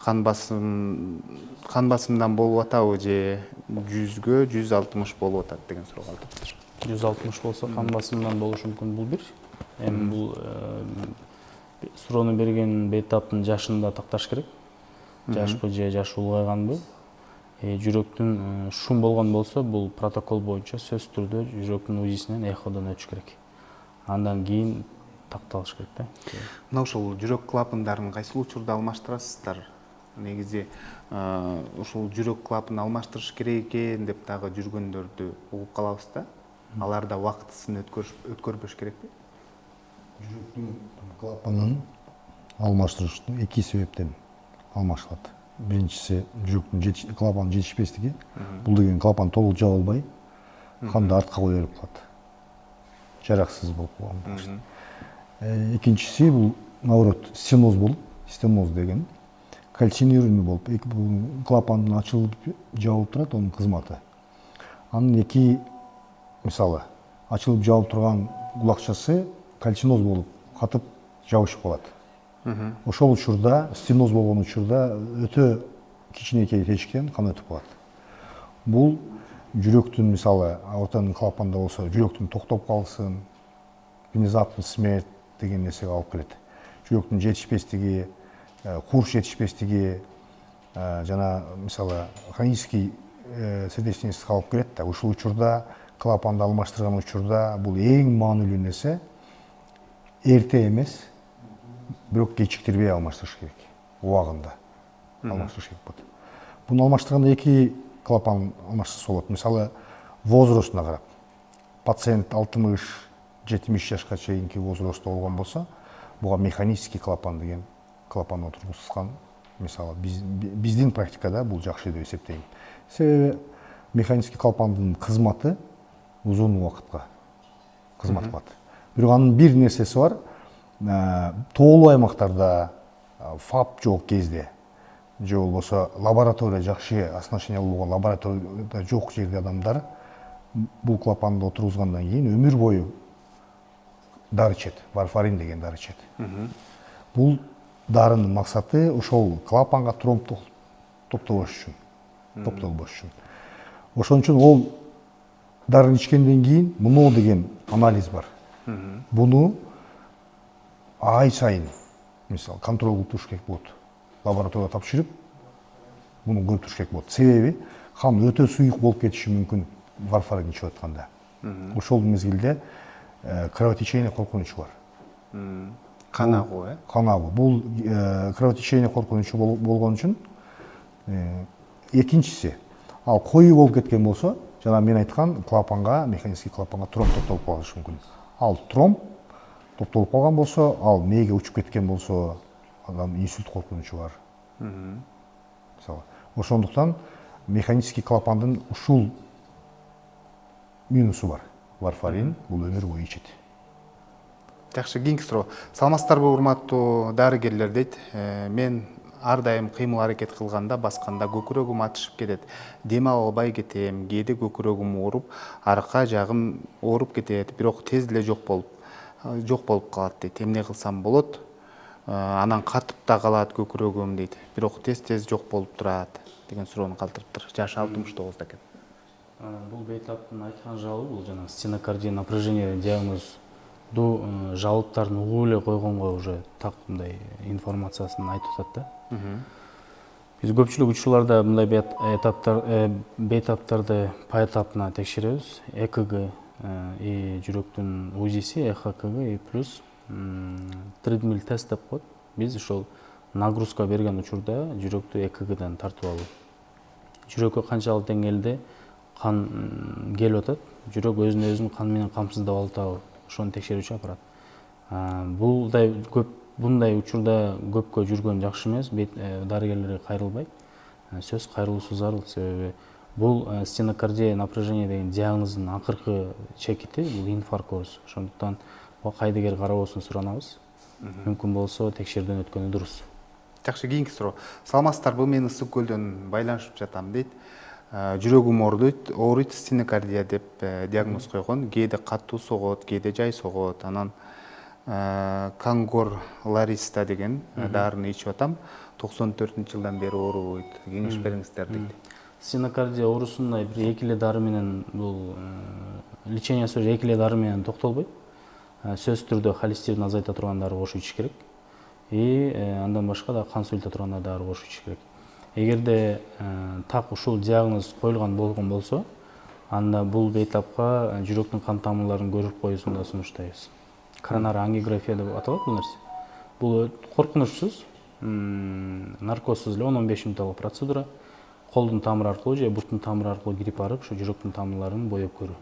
Кан басымдан болуп атабы же 100гө 160 болуп атат деген суроо калтырыптыр. 160 болсо кан басымдан болушу мүмкүн, бул бир. Эми бул суроону берген бейтаптын жашында такташ керек. Жашпы же жашы улгайганбы? Жүрөктүн шум болгон болсо, бул протокол боюнча сөзсүз түрдө жүрөктүн УЗИсинен эходон өтүш керек. Андан кийин такталыш керек да. Мына ушул жүрөк клапандарын кайсы учурда алмаштырасыздар? Негизи ушул жүрөк клапанын алмаштырыш керек экен деп дагы жүргөндөрдү угуп калабыз да. Аларда убактысын өткөрбөш керекпи? Жүрөктүн клапанын алмаштырыштын эки себептен алмашылат. биринчиси жүрөктүн клапанын жетишпестиги. Бул деген клапан толук жабылбай, канды артка кое берип калат. Жараксыз болуп калган. Экинчиси бул наоборот стеноз болуп, стеноз деген кальцинированный болуп, клапандын ачылып жабылып турат, онун кызматы. Анын эки мисалы ачылып жабылып турган булакчасы кальциноз болуп катып жабышып калат. Ошол учурда, стеноз болгон учурда өтө кичинекей тешиктен кан өтүп калат. Бул жүрөктүн мисалы ортанын клапанда болсо, жүрөктүн токтоп калысын, внезапный смерть деген нерсеге алып келет. Жүрөктүн жетишпестиги, курч жетишпестиги, жана мисалы хронический сердечный исхак алып келет да. Ушул учурда клапанды алмаштырган учурда бул эң маанилүү нерсе эрте эмес, бирок кечиктирбей алмаштырыш керек. Убагында алмаштырыш керек болот. Буну алмаштырганда эки клапан алмаштырса болот. Мисалы возрастына карап, пациент 60-70 жашка чейинки возрастта болгон болсо, буга механический клапан деген клапан отургузган. Мисалы биздин практикада бул жакшы деп эсептейм. Себеби механический клапандын кызматы узун убакытка кызмат кылат. Бирок анын бир нерсеси бар. Тоолуу аймактарда, ФАП жок кезде, же болбосо лаборатория жакшы оснащение болгон лабораторияда жок жерде адамдар бул клапанды отургузгандан кийин өмүр бою дары ичет, варфарин деген дары ичет. Бул дарынын максаты ошол клапанга тромб топтобош үчүн, топтолбош үчүн. Ошон үчүн ол дарын ичкенден кийин МНО деген анализ бар. Буну ай сайын мисалы контроль кылып туруш керек болот. Лабораторияга тапшырып, буну көрүп туруш керек болот. Себеби кан өтө суюк болуп кетиши мүмкүн варфарин ичип атканда. Ошол мезгилде кровотечение коркунучу бар. Кан агуу, Кан агуу. Бул кровотечение коркунучу болгон үчүн экинчиси, ал коюу болуп кеткен болсо, жана мен айткан клапанга, механический клапанга тромб топтолуп калышы мүмкүн. Ал тромб топтолуп калган болсо, ал мээге учуп кеткен болсо, адам инсульт коркунучу бар. Мисалы, ошондуктан механический клапандын ушул минусу бар. Варфарин бул өмүр бою ичет. Жакшы, кийинки суроо. Саламатсыздарбы, урматтуу дарыгерлер дейт. Мен ар дайым кыймыл аракет кылганда, басканда көкүрөгүм атышып кетет. Дем албай кетем, кээде көкүрөгүм ооруп, арка жагым ооруп кетет, бирок тез эле жок болуп калат дейт. Эмне кылсам болот? Анан катып да калат көкүрөгүм дейт. Бирок тез жок болуп турат деген суроону калтырыптыр. Жашы 69 экен. Бул бейтаптын айткан жабы, бул жана стенокардия напряжение диагнозду жабыптарын угуп эле койгонго уже так мындай информациясын айтып атат да. Биз көпчүлүк учурларда мындай бейтаптарды по этапына текшеребиз. ЭКГ и жүрөктүн УЗИси, ЭХКГ и плюс тридмил тест деп коет. Биз ошол нагрузка берген учурда жүрөктү ЭКГден тартып алуу. Жүрөккө канчалык деңгээлде кан келип атат, жүрөк өзүн кан менен камсыздап атабы, ошону текшерүүчү аппарат. Bunday учурда көпкө жүргөн жакшы эмес, дарыгерлерге кайрылбайт. Сөз кайрылуусу зарыл, себеби бул стенокардия напряжение деген диагноздун акыркы чекити, бул инфаркт оорусу. Ошондуктан кайдыгер кароосун суранабыз. Мүмкүн болсо текшерүүдөн өткөнү дурус. Жакшы, кийинки суроо. Саламатсыздарбы, мен Ысык көлдөн байланышып жатам дейт. Жүрөгүм ооруйт, стенокардия деп диагноз койгон. Кээде катуу согот, кээде жай согот. Анан Кангор Лариста деген дарыны ичип атам. 94-жылдан бери ооруйт. Кеңеш бериңиздер дейт. Стенокардия оорусунда бир эки эле дары менен бул лечениясы эки эле дары менен токтолбойт. Сөзсүз түрдө холестерин азайта турган дары кошуп ичиш керек. И андан башка да кан суюлта турган дары кошуп ичиш керек. Эгерде так ушул диагноз коюлган болгон болсо, анда бул бейтапка жүрөктүн кан тамырларын көрүп коюусун да сунуштайбыз. Коронарий ангиография деп аталат бул нерсе. Бул коркунучсуз, наркозсуз эле 10-15 мүнөттүк процедура. Колдун тамыры аркылуу же буттун тамыры аркылуу кирип барып, ушу жүрөктүн тамырларын боеп көрүү.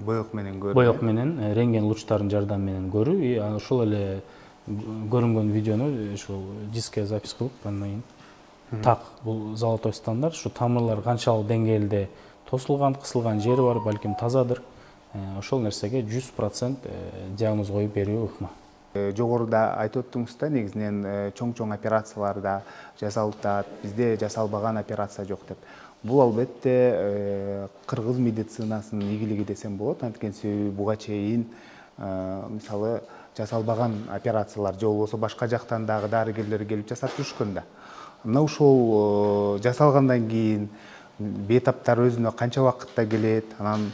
Боек менен көрүү. Боек менен, рентген лучтарын жардамы менен көрүү. И ошол эле көрүнгөн видеону ушул дискке запись кылып, андан кийин так бул золотой стандарт. Ушу тамырлар канчалык деңгээлде тосулган, кысылган жери бар, балким тазадыр. Ошол нерсеге 100% диагноз коюп берүү ыкма. Жогоруда айтып өттүңүз да, негизинен чоң операцияларда жасалып атат, бизде жасалбаган операция жок деп. Бул албетте кыргыз медицинасынын ийгилиги десем болот. Анткени себеби буга чейин мисалы жасалбаган операциялар же болбосо башка жактан дагы дарыгерлер келип жасап жүрүшкөн да. Мына ушул жасалгандан кийин бейтаптар өзүнө канча убакытта келет, анан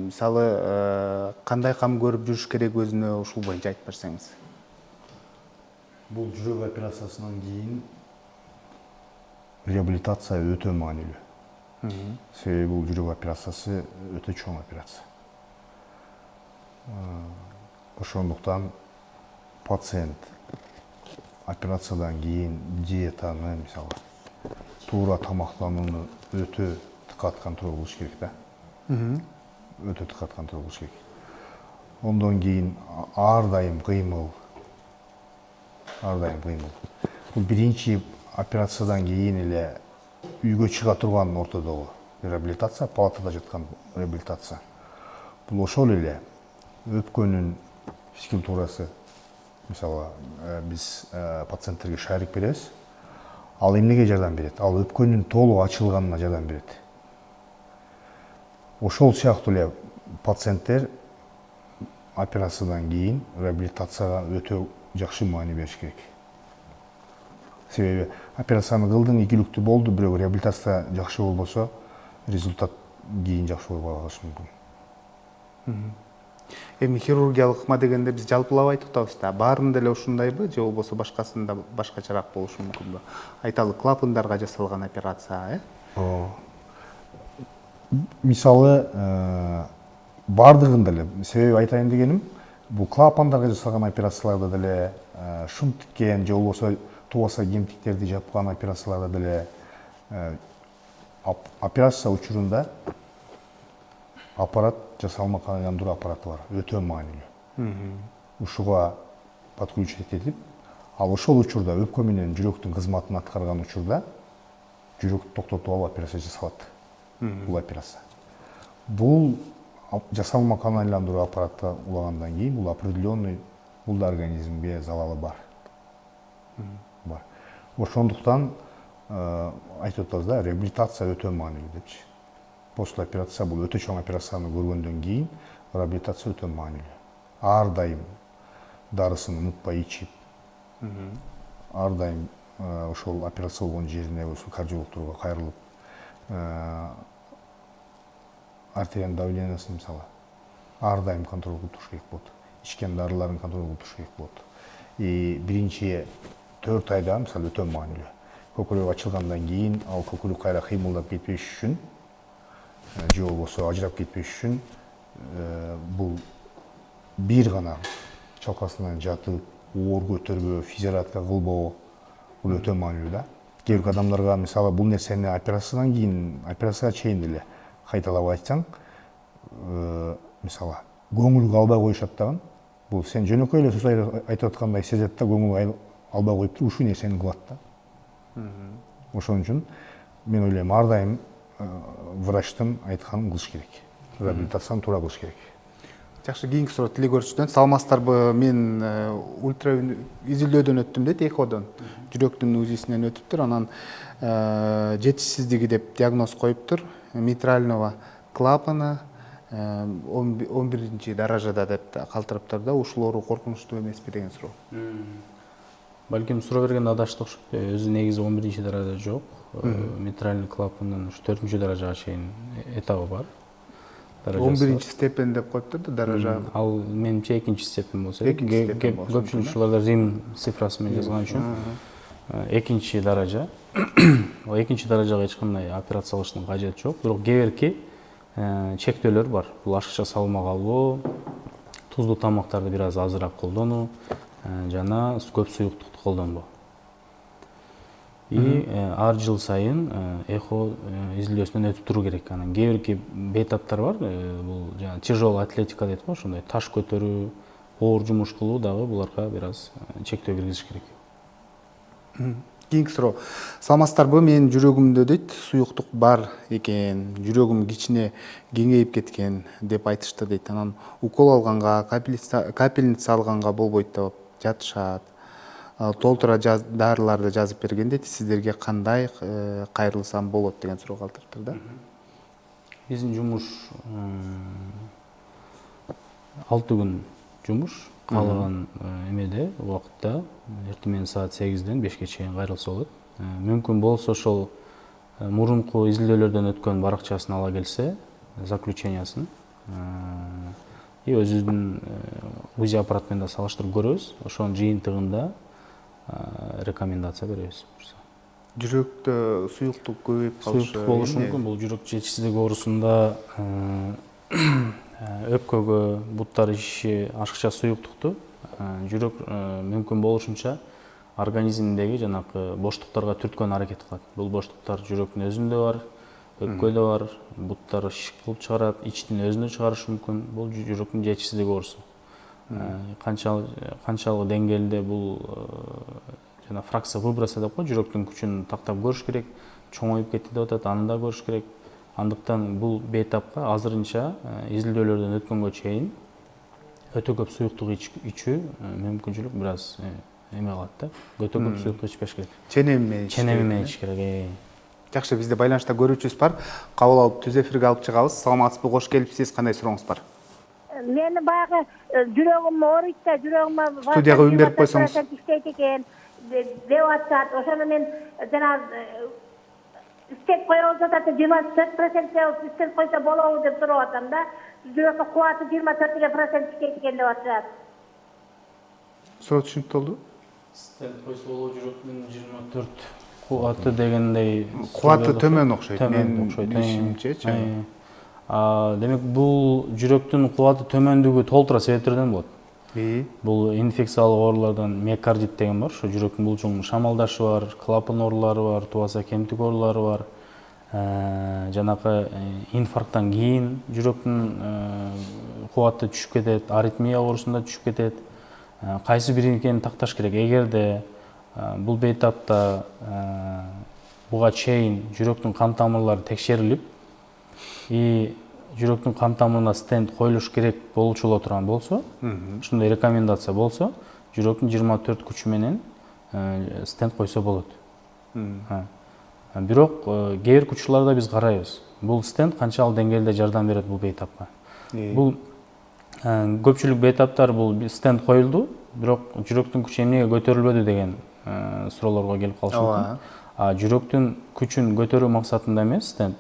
мисалы кандай кам көрүп жүрүш керек өзүнө, ушул боюнча айтып берсеңиз. Бул жүрөк операциясынан кийин реабилитация өтө маанилүү. Себеби бул жүрөк операциясы өтө чоң операция. Ошондуктан пациент операциядан кийин диетаны, мисалы, туура тамактанууну өтө диккат контроль кылыш керек да. Өтө диккат контроль кылыш керек. Ондон кийин ар дайым кыймыл. Бул биринчи операциядан кийин эле үйгө чыга турган ортодогу реабилитация, палатада жаткан реабилитация. Бул ошол эле өпкөнүн физкультурасы. Мисалы, биз пациенттерге шарик беребиз. Ал эмнеге жардам берет? Ал өпкөнүн толук ачылганына жардам берет. Ошол сыяктуу эле пациенттер операциядан кийин реабилитацияга өтө жакшы маани бериш керек. Себеби операцияны кылдың, ийгиликтүү болду, бирок реабилитация жакшы болбосо, результат кийин жакшы болбой калышы мүмкүн. Эми хирургиялык ыкма дегенде биз жалпылап айтып атабыз да. Баарында эле ушундайбы же болбосо башкасында башкачараак болушу мүмкүнбү? Айталы клапандарга жасалган операция, Мисалы, бардыгында эле, себеби айтайын дегеним, бул клапандарга жасалган операцияларда деле, шунт тиккен же болбосо тубаса кемтиктерди жапкан операцияларда деле операция учурунда аппарат, жасалма айландыруу аппараты бар, өтө маанилүү. Ушуга подключить этип, ал ошол учурда өпкө менен жүрөктүн кызматын аткарган учурда жүрөктү токтотуп алып операция жасалат. Бул операция. Бул жасалма кан айландыруу аппаратка улагандан кийин бул определенный бул да организмге залалы бар. Ошондуктан айтып атабыз да, реабилитация өтө маанилүү депчи. После операция бул өтө чоң операцияны көргөндөн кийин реабилитация өтө маанилүү. Ар дайым дарысын унутпай ичип, ар дайым ошол операция болгон жерине кардиологторго кайрылып, артериянын давлениясын мисалы ар дайым контроль кылып туруш керек болот. Ичкен дарыларын контроль кылып туруш керек болот. Биринчи 4 айда мисалы өтө маанилүү. Көкүрөк ачылгандан кийин ал көкүрөк кайра кыймылдап кетпеш үчүн, же болбосо ажырап кетпеш үчүн бул бир гана чалкасынан жатып, оор көтөрбөө, физиотерапия кылбоо бул өтө маанилүү да. Кээ бир адамдарга мисалы бул нерсени операциядан кийин, операцияга чейин деле кайталап айтсаң, мисалы көңүл албай коюшат дагы. Бул сен жөнөкөй эле сөз айтып аткандай сезет да, көңүл албай коюп туруп ушул нерсени кылат да. Ошон үчүн мен ойлойм, ар дайым врачтын айтканын кылыш керек. Реабилитацияны туура кылыш керек. Жакшы, кийинки суроо тиле көрсөтөн саламатсыздарбы? Мен ультра изилдөөдөн өттүм дейт, эходон. Жүрөктүн УЗИсинен өтүптүр, анан жетишсиздиги деп диагноз коюптур. Митрального клапана 11 даражада деп калтырыптыр да. Ушул оору коркунучтуу эмеспи деген суроо. Балким суроо бергенде адаштык. Өзү негизи 11 даража жок. Митральный клапандын 4 даражага чейин этабы бар. 11 степень деп коюптур да даража. Ал менимче 2 степень болсо керек. Көпчүлүк ушуларда Рим цифрасы менен жазган үчүн 2 даража. О 2 даражага эч кандай операция кылыштын кажети жок. Бирок кээ бирки чектөөлөр бар. Бул ашыкча салмак алуу, тузлуу тамактарды бир аз азыраак колдонуу жана көп суюктукту колдонбоо. Ар жыл сайын эхо изилдөөсүнөн өтүп туруу керек. Анан кээ бирки бейтаптар бар. Бул жана тяжелая атлетика дейт го, ошондой таш көтөрүү, оор жумуш кылуу дагы буларга бир аз чектөө киргизиш керек. Кийинки суроо. Саламатсыздарбы? Менин жүрөгүмдө дейт суюктук бар экен, жүрөгүм кичине кеңейип кеткен деп айтышты дейт. Анан укол алганга, капельница алганга болбойт деп жатышат. Толтура дарыларды жазып берген дейт. Сиздерге кандай кайрылсам болот деген суроо калтырыптыр да. Биздин жумуш 6 күн жумуш. Каалаган эмеде убакытта эртең саат 8-ден 5-ке чейин кайрылса болот. Мүмкүн болсо ошол мурунку изилдөөлөрдөн өткөн баракчасын ала келсе, заключениясын, и өзүбүздүн УЗИ аппараты менен да салыштырып көрөбүз. Ошонун жыйынтыгында рекомендация беребиз. Жүрөктө суюктук көбөйүп калышы. Суюктук болушу мүмкүн. Бул жүрөк жетишсиздиги оорусунда өпкөгө буттар иши ашыкча суюктукту жүрөк мүмкүн болушунча организмдеги жанакы боштуктарга түрткөн аракет кылат. Бул боштуктар жүрөктүн өзүндө бар, өпкөдө бар, буттар шик кылып чыгарат, ичтин өзүндө чыгарышы мүмкүн. Бул жүрөктүн жетишсиздиги оорусу. Канчалык деңгээлде бул жана фракция выброса деп коет, жүрөктүн күчүн тактап көрүш керек, чоңоюп кетти деп атат, аны да көрүш керек. Андыктан бул бейтапка азырынча изилдөөлөрдөн өткөнгө чейин өтө көп суюктук ичүү мүмкүнчүлүк бир аз эме кылат да. Өтө көп суюктук ичпеш керек. Ченеми менен ич керек. Жакшы, бизде байланышта көрүүчүбүз бар. Кабыл алып түз эфирге алып чыгабыз. Саламатсызбы, кош келипсиз. Кандай сурооңуз бар? Мени баягы жүрөгүм ооруйт да, жүрөгүмө Студияга үн берип койсоңуз. Иштейт экен деп атышат. Ошону мен жана стент коебуз атат, 24% стент койсо болобу деп сурап атам да. Жүрөктүн кубаты 24% иштейт экен деп атышат. Суроо түшүнүктүү болду. Стент койсо болобу, жүрөктүн 24 кубаты дегендей. Кубаты төмөн окшойт. Мен окшойт. Билишимчечи. Демек бул жүрөктүн кубаты төмөндүгү толтура себептерден болот. Бул инфекциялык оорулардан миокардит деген бар, ошо жүрөктүн булчуң шамалдашы бар, клапан оорулары бар, тубаса кемтик оорулары бар. Жанакы инфаркттан кийин жүрөктүн кубаты түшүп кетет, аритмия оорусунда түшүп кетет. Кайсы бир экенин такташ керек. Эгерде бул бейтапта буга чейин жүрөктүн кан тамырлары текшерилип, и жүрөктүн кан тамырына стент коюлуш керек болчуло турган болсо, ушундай рекомендация болсо, жүрөктүн 24 күчү менен стент койсо болот. Бирок кээ бир күчүлөрдө биз карайбыз. Бул стент канчалык деңгээлде жардам берет бул бейтапка. Бул көпчүлүк бейтаптар бул стент коюлду, бирок жүрөктүн күчү эмнеге көтөрүлбөдү деген суроолорго келип калышы мүмкүн. Жүрөктүн күчүн көтөрүү максатында эмес стент,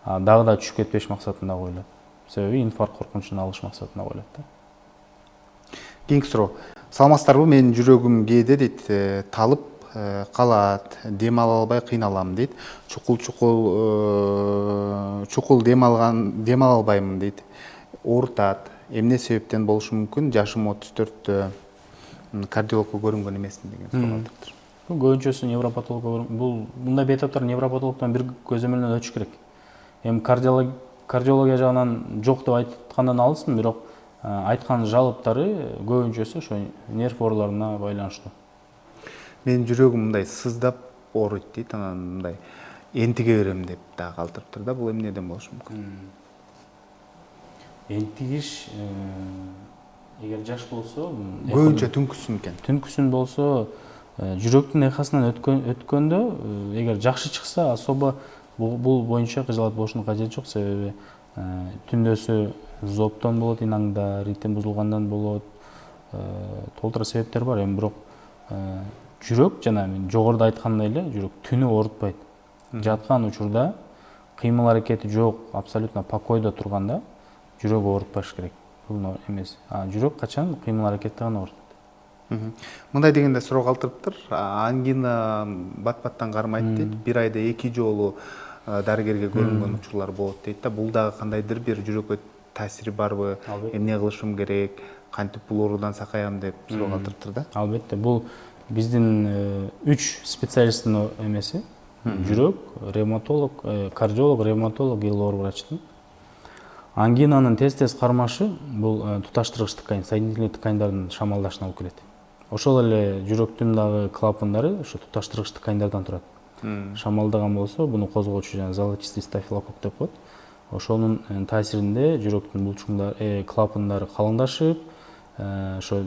дагы да түшүп кетпеш максатында коюлат. Себеби инфаркт коркунучун алыш максатында коюлат да. Кийинки суроо. Саламатсыздарбы? Менин жүрөгүм кээде дейт талып калат, дем ала албай кыйналам дейт. Чукул дем ала албаймын дейт. Оорутат. Эмне себептен болушу мүмкүн? Жашым 34-тө. Кардиологко көрүнгөн эмесмин деген суроо калтырыптыр. Бул көбүнчөсү невропатологко мындай бейтаптар невропатологдон бир көзөмөлдөн өтүш керек. Эми кардиология жагынан жок деп айткандан алысын, бирок айткан жалоптары көбүнчөсү ошо нерв ооруларына байланыштуу. Менин жүрөгүм мындай сыздап ооруйт дейт, анан мындай энтиге берем деп да калтырыптыр да. Бул эмнеден болушу мүмкүн? Энтигиш эгер жаш болсо, көбүнчө түнкүсүн экен. Түнкүсүн болсо, жүрөктүн эхосунан өткөндө эгер жакшы чыкса, особо бул боюнча кыжалат болушунун кажети жок. Себеби түндөсү зобтон болот, инаңда ритм бузулгандан болот. Толтура себептер бар. Эми бирок жүрөк жана мен жогоруда айткандай эле, жүрөк түнү оорутпайт. Жаткан учурда кыймыл аракети жок, абсолютно покойдо турганда жүрөк оорутпаш керек. Бул эмес. Жүрөк качан кыймыл аракетти гана оорутат. Мындай дегенде суроо калтырыптыр. Ангина бат-баттан кармайт дейт. Бир айда 2 жолу дарыгерге көрүнгөн учурлар болот дейт да. Бул дагы кандайдыр бир жүрөккө таасири барбы? Эмне кылышым керек? Кантип бул оорудан сакаям деп суроо калтырыптыр да. Албетте, бул биздин 3 специалисттин эмеси. Жүрөк, ревматолог, кардиолог, ревматолог, эл оор врачтын. Ангинанын тез кармашы бул туташтыргыч ткань, соединительный тканьдардын шамалдашына алып келет. ошол эле жүрөктүн дагы клапандары ошо туташтыргыч тканьдардан турат. Шамалдаган болсо буну козгоочу жана золотистый стафилококк деп коет. Ошонун таасиринде жүрөктүн булчуңдары, клапандары калыңдашып, ошо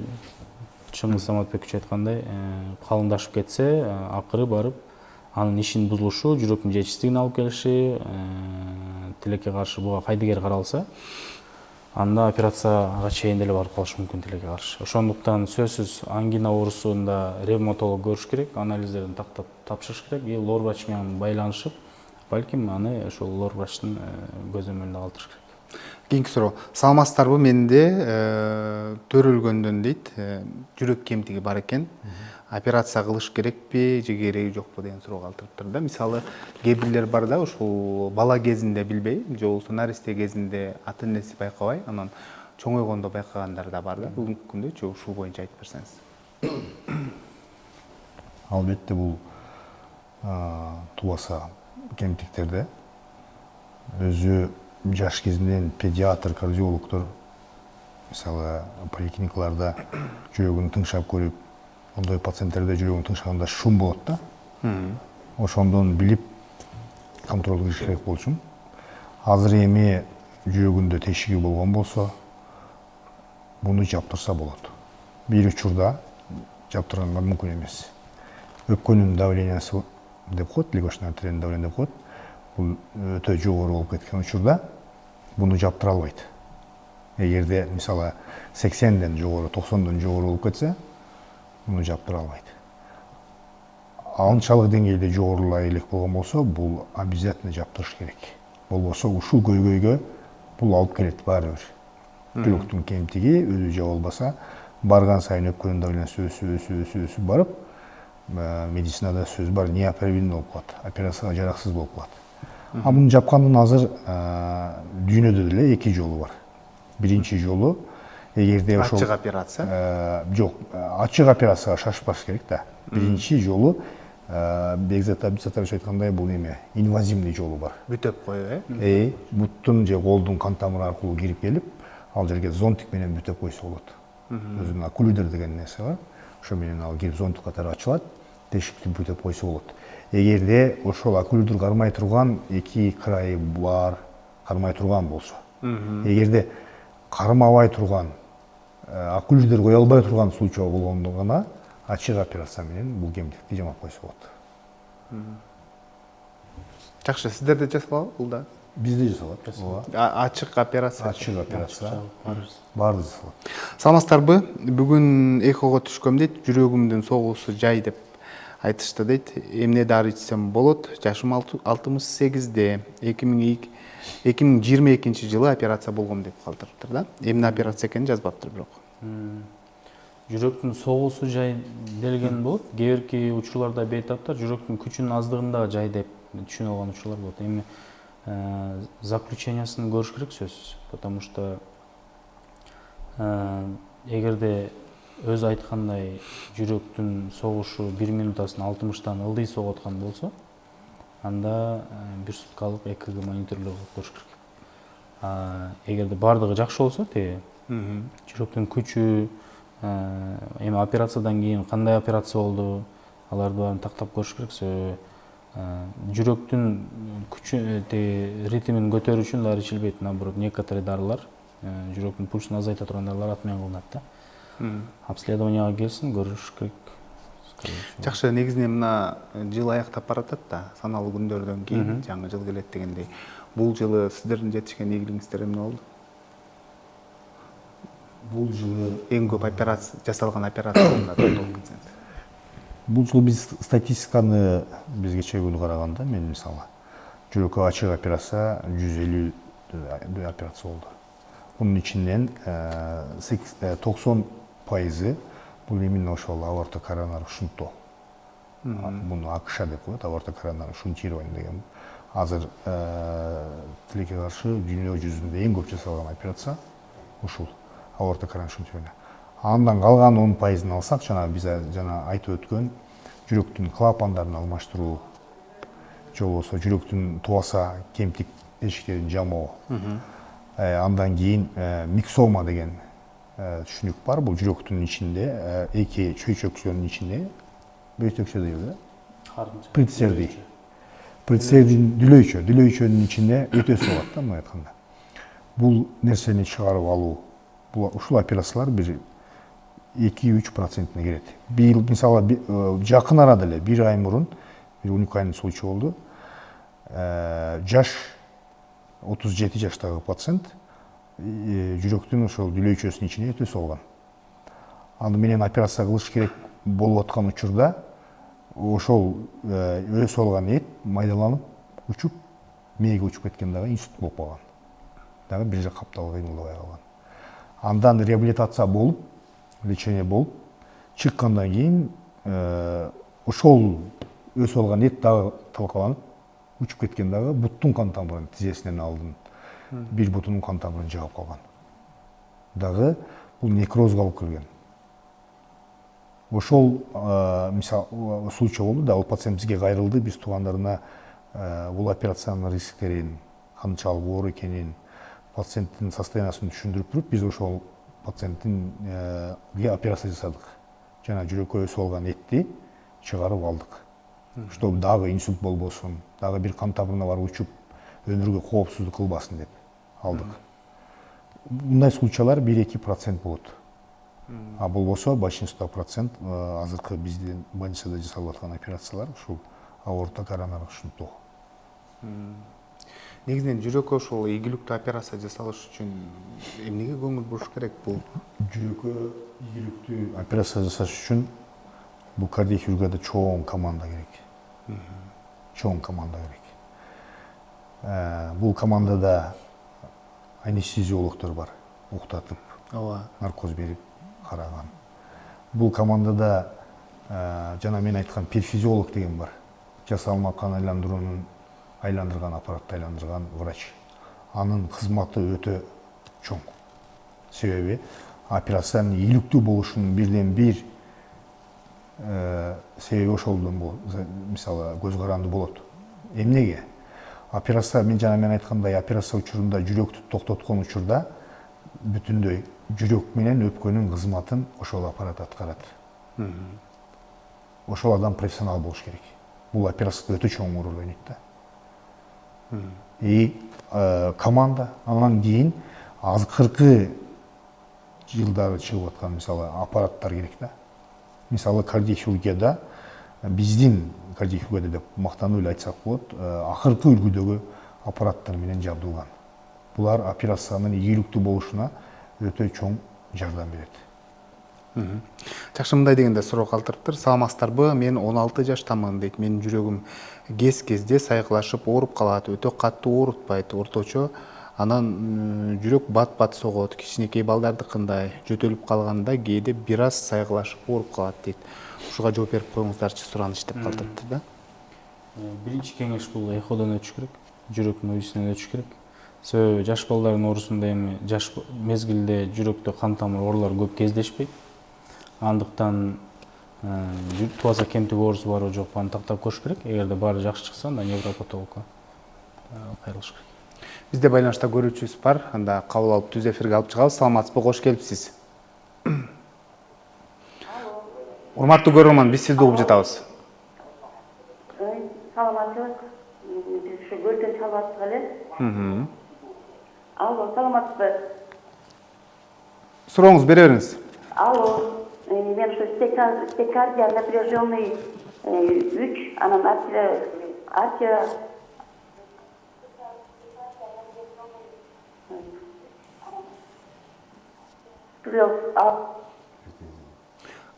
Чыңгыз Саматбекович айткандай, калыңдашып кетсе, акыры барып анын ишинин бузулушу, жүрөктүн жетишсиздигине алып келиши, тилекке каршы буга кайдыгер каралса, анда операцияга чейин деле барып калышы мүмкүн тилекке каршы. Ошондуктан сөзсүз ангина оорусунда ревматолог көрүш керек, анализдерин тактап тапшырыш керек, лор врач менен байланышып, балким аны ошол лор врачтын көзөмөлүндө калтырыш керек. Кийинки суроо. Саламатсыздарбы? Менде төрөлгөндөн дейт, жүрөк кемтиги бар экен. Операция кылыш керекпи же кереги жокпу деген суроо калтырыптыр да. Мисалы, кээ бирлер бар да, ушул бала кезинде билбей, же болбосо наристе кезинде ата энеси байкабай, анан чоңойгондо байкагандар да бар да. Бүгүнкү күндө ушул боюнча айтып берсеңиз. Албетте бул тубаса кемтиктерде өзү жаш кезинен педиатр, кардиологдор мисалы поликлиникаларда жүрөгүн тыңшап көрүп, ондой пациенттерде жүрөгүн тыңшаганда шум болот да. Ошондон билип контроль кылыш керек болчу. Азыр эми жүрөгүндө тешиги болгон болсо, буну жаптырса болот. Бир учурда жаптырганга мүмкүн эмес. Өпкөнүн давлениясы деп коет, легочный артериянын давление деп коет. Бул өтө жогору болуп кеткен учурда буну жаптыра албайт. Эгерде мисалы 80ден жогору, 90дон жогору болуп кетсе, буну жаптыра албайт. Анчалык деңгээлде жогорулай элек болгон болсо, бул обязательно жаптырыш керек. Болбосо ушул көйгөйгө бул алып келет баары бир. Жүрөктүн кемтиги өзү жабылбаса, барган сайын өпкөнүн давлениясы өсүп барып, медицинада сөз бар, неоперабильный болуп калат, операцияга жараксыз болуп калат. Муну жапкандын азыр дүйнөдө деле эки жолу бар. Биринчи жолу эгерде ошол Ачык операция? Жок, ачык операцияга шашпаш керек да. Биринчи жолу Бекзат Абдисатович айткандай бул эме инвазивный жолу бар. Бүтөп коюу, буттун же колдун кан тамыры аркылуу кирип келип, ал жерге зонтик менен бүтөп койсо болот. Өзүнүн окклюдер деген нерсе бар. Ошо менен ал кирип зонтик катары ачылат, тешикти бүтөп койсо болот. Эгерде ошол окклюдер кармай турган эки крайы бар, кармай турган болсо. Эгерде кармабай турган, окклюдер кое албай турган случай болгондо гана ачык операция менен бул кемтикти жамап койсо болот. Жакшы, сиздерде жасалабы бул да? Бизде жасалат. Ачык операция. Ачык операция баары жасалат. Саламатсыздарбы? Бүгүн эхого түшкөм дейт, жүрөгүмдүн согуусу жай деп айтышты дейт. Эмне дары ичсем болот? Жашым 68де, 2022 жылы операция болгом деп калтырыптыр да. Эмне операция экенин жазбаптыр бирок. Жүрөктүн согуусу жай делген болот. Кээ бирки учурларда бейтаптар жүрөктүн күчүнүн аздыгында жай деп түшүнүп алган учурлар болот. Эми заключениясын көрүш керек сөзсүз, потому что эгерде өзү айткандай жүрөктүн согушу 1 минутасына 60тан ылдый согуп аткан болсо, анда 1 суткалык ЭКГ мониторлоо кылып көрүш керек. Эгерде бардыгы жакшы болсо, жүрөктүн күчү, эми операциядан кийин кандай операция болду, аларды баарын тактап көрүш керек. Жүрөктүн күчү, ритмин көтөрүү үчүн дары ичилбейт, наоборот, некоторые дарылар, жүрөктүн пульсун азайта турган дарылар аты менен кылынат да. Обследованияга келсин, көрүш керек. Жакшы, негизинен мына жыл аяктап баратат да, саналуу күндөрдөн кийин жаңы жыл келет дегендей. Бул жылы сиздердин жетишкен ийгилигиңиздер эмне болду? Бул жылы Эң көп операция жасалган операцияларда токтолуп кетсеңиз. Бул жылы биз статистиканы бизгече күнү караганда, мен мисалы жүрөккө ачык операция 150 операция болду. Bunun içinden 90% bu именно ошол аорта коронарный шунтоо. Буну АКШ деп коет, аорта коронарный шунтирование деген. Азыр тилекке каршы дүйнө жүзүндө эң көп жасалган операция ушул аорта коронарный шунтирование. Андан калган 10%-ын алсак, жана биз жана айтып өткөн жүрөктүн клапандарын алмаштыруу, же болбосо жүрөктүн туаса кемтик тешиктерин жамоо. Андан кийин миксома деген түшүнүк бар. Бул жүрөктүн ичинде, эки чөйчөкчөнүн ичинде, бөйтөкчө дейбиз, предсердий. Предсердийдин дүлөйчөнүн ичинде өтөсү болот да, мындай айтканда. Бул нерсени чыгарып алуу, ушул операциялар бир 2-3% кирет. Быйыл мисалы жакын арада эле 1 ай мурун бир уникальный случай болду. Жаш 37 жаштагы пациент жүрөктүн ошол дүлөйчөсүнүн ичине өтөсү болгон. Аны менен операция кылыш керек болуп аткан учурда ошол өсүп алган эт майдаланып, учуп, мээге учуп кеткен дагы инсульт болуп калган. Дагы бир жак каптал кыймылдабай калган. Андан реабилитация болуп, лечение болуп, чыккандан кийин ошол өсүп алган эт дагы талкаланып, учуп кеткен дагы буттун кан тамырын, тизесинен алдын бир бутунун кан тамырын жаап калган. Дагы бул некрозго алып келген. Ошол мисалы случай болду да, ал пациент бизге кайрылды, биз туугандарына бул операциянын рисктерин, канчалык оор экенин, пациенттин состояниясын түшүндүрүп туруп, биз ошол пациенттинге операция жасадык. Жана жүрөккө өсүп алган этти чыгарып алдык. Чтобы дагы инсульт болбосун, дагы бир кан тамырына барып учуп, өмүргө коопсуздук кылбасын деп алдык. Мындай случайлар 1-2% болот. А болбосо большинство процент азыркы биздин больницада жасалып аткан операциялар ушул аорта коронарык шунттоо. Негизинен жүрөккө ошол ийгиликтүү операция жасалыш үчүн эмнеге көңүл буруш керек бул? Жүрөккө ийгиликтүү операция жасаш үчүн бул кардиохирургияда чоң команда керек. Чоң команда керек. Бул командада анестезиологдор бар, уктатып, наркоз берип караган. Бул командада жана мен айткан перфузиолог деген бар. Жасалма кан айландырган аппаратты айландырган врач. Анын кызматы өтө чоң. Себеби операциянын ийгиликтүү болушунун бирден бир себеби ошолдон мисалы көз каранды болот. Эмнеге? Операция мен айткандай операция учурунда жүрөктү токтоткон учурда бүтүндөй жүрөк менен өпкөнүн кызматын ошол аппарат аткарат. Ошол адам профессионал болуш керек. Бул операцияда өтө чоң роль ойнойт да. И команда андан кийин азыркы жылдары чыгып аткан мисалы аппараттар керек да. Мисалы кардиохирургияда биздин кардиохирургияда деп мактанып эле айтсак болот, акыркы үлгүдөгү аппараттар менен жабдылган. Булар операциянын ийгиликтүү болушуна өтө чоң жардам берет. Жакшы, мындай дегенде суроо калтырыптыр. Саламатсыздарбы? Мен 16 жаштамын дейт. Менин жүрөгүм кезде сайкылашып ооруп калат, өтө катуу оорутпайт, орточо. Анан жүрөк бат-бат согот, кичинекей балдардыкындай жөтөлүп калганда кээде бир аз сайкылашып ооруп калат дейт. Ушуга жооп берип коюңуздарчы, сураныч деп калтырыптыр да. Биринчи кеңеш бул эходон өтүш керек, жүрөк мүйүсүнөн өтүш керек. Себеби жаш балдардын оорусунда эми жаш мезгилде жүрөктө кан тамыр оорулар көп кездешпейт. Андыктан туаса кемтиг оорусу барбы жокпу аны тактап көрүш керек. Эгерде баары жакшы чыкса, анда невропатологко кайрылыш керек. Бизде байланышта көрүүчүбүз бар. Анда кабыл алып түз эфирге алып чыгабыз. Саламатсызбы? Кош келипсиз. Урматтуу көрөрман, биз сизди угуп жатабыз. Саламатсызбы? Биз ушу көрдөн чалбатсыз эле. Алло, саламатсызбы? Сурооңузду бере бериңиз. Алло, мен ушу стекардия напряженный 3, анан артерия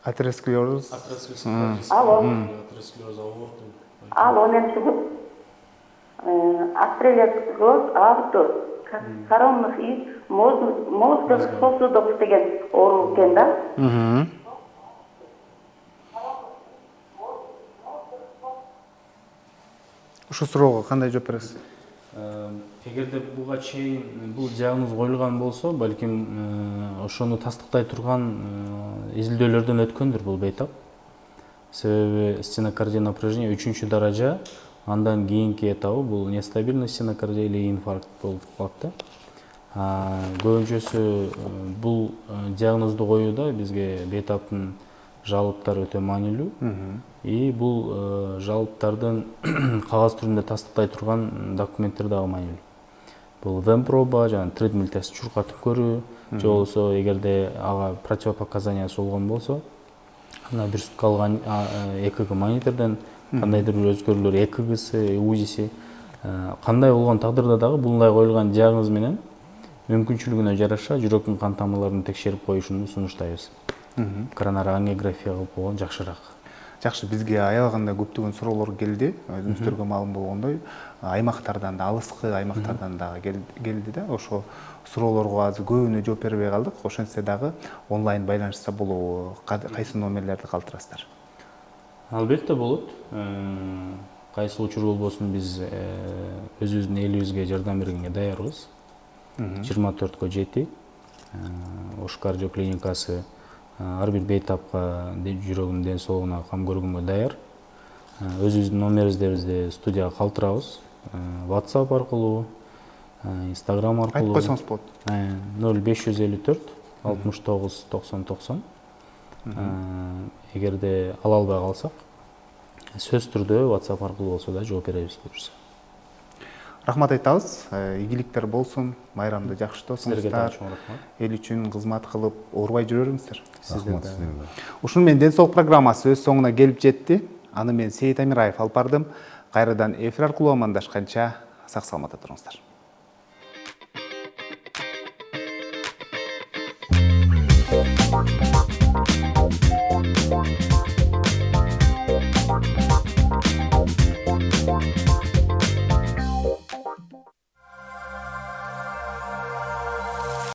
Атеросклероз. Алло, мен ушу атеросклероз аорта коронных и мозговых сосудов деген оору экен да. Ушу суроого кандай жооп бересиз? Эгерде буга чейин бул диагноз коюлган болсо, балким ошону тастыктай турган изилдөөлөрдөн өткөндүр бул бейтап. Себеби стенокардия напряжение 3-чү даража, андан кийинки этабы бул нестабильный стенокардия или инфаркт болуп калат да. Көбүнчөсү бул диагнозду коюуда бизге бейтаптын жалыптары өтө маанилүү. И бул жалыптардын кагаз түрүндө тастыктай турган документтер дагы маанилүү. Бул вен-проба, жана тредмил тест чуркатып көрүү, же болбосо эгерде ага противопоказаниясы болгон болсо, ана бир сутка алган ЭКГ монитордон кандайдыр бир өзгөрүүлөр, ЭКГси, УЗИси кандай болгон тагдырда дагы булундай коюлган диагноз менен мүмкүнчүлүгүнө жараша жүрөктүн кан тамырларын текшерип коюшуну сунуштайбыз. Коронарография кылып койгон жакшыраак. Жакшы, бизге аябаганда көптөгөн суроолор келди. Өзүңүздөргө маалым болгондой, аймактардан да, алыскы аймактардан дагы келди да. Ошо суроолорго азыр көбүнө жооп бербей калдык. Ошентсе дагы онлайн байланышса болобу? Кайсы номерлерди калтырасыздар? Албетте болот. Кайсы учур болбосун биз өзүбүздүн элибизге жардам бергенге даярбыз. 24/7 Ош кардио клиникасы ар бир бейтапка жүрөгүнүн ден соолугуна кам көргөнгө даяр. Өзүбүздүн номерибизди студияга калтырабыз. WhatsApp аркылуу, Instagram аркылуу. Айтып койсоңуз болот. 0554 69 90 90. Эгерде ала албай калсак, сөз түрдө WhatsApp аркылуу болсо да жооп беребиз буюрса. Рахмат айтабыз. Ийгиликтер болсун. Майрамды жакшы Силерге тосуңуздар. дагы чоң рахмат. Эл үчүн кызмат кылып, оорубай жүрө бериңиздер. Рахмат силерге. Ушуну менен ден соолук программасы өз соңуна келип жетти. Аны мен Сейит Амираев алып бардым. Кайрадан эфир аркылуу амандашканча сак саламатта туруңуздар.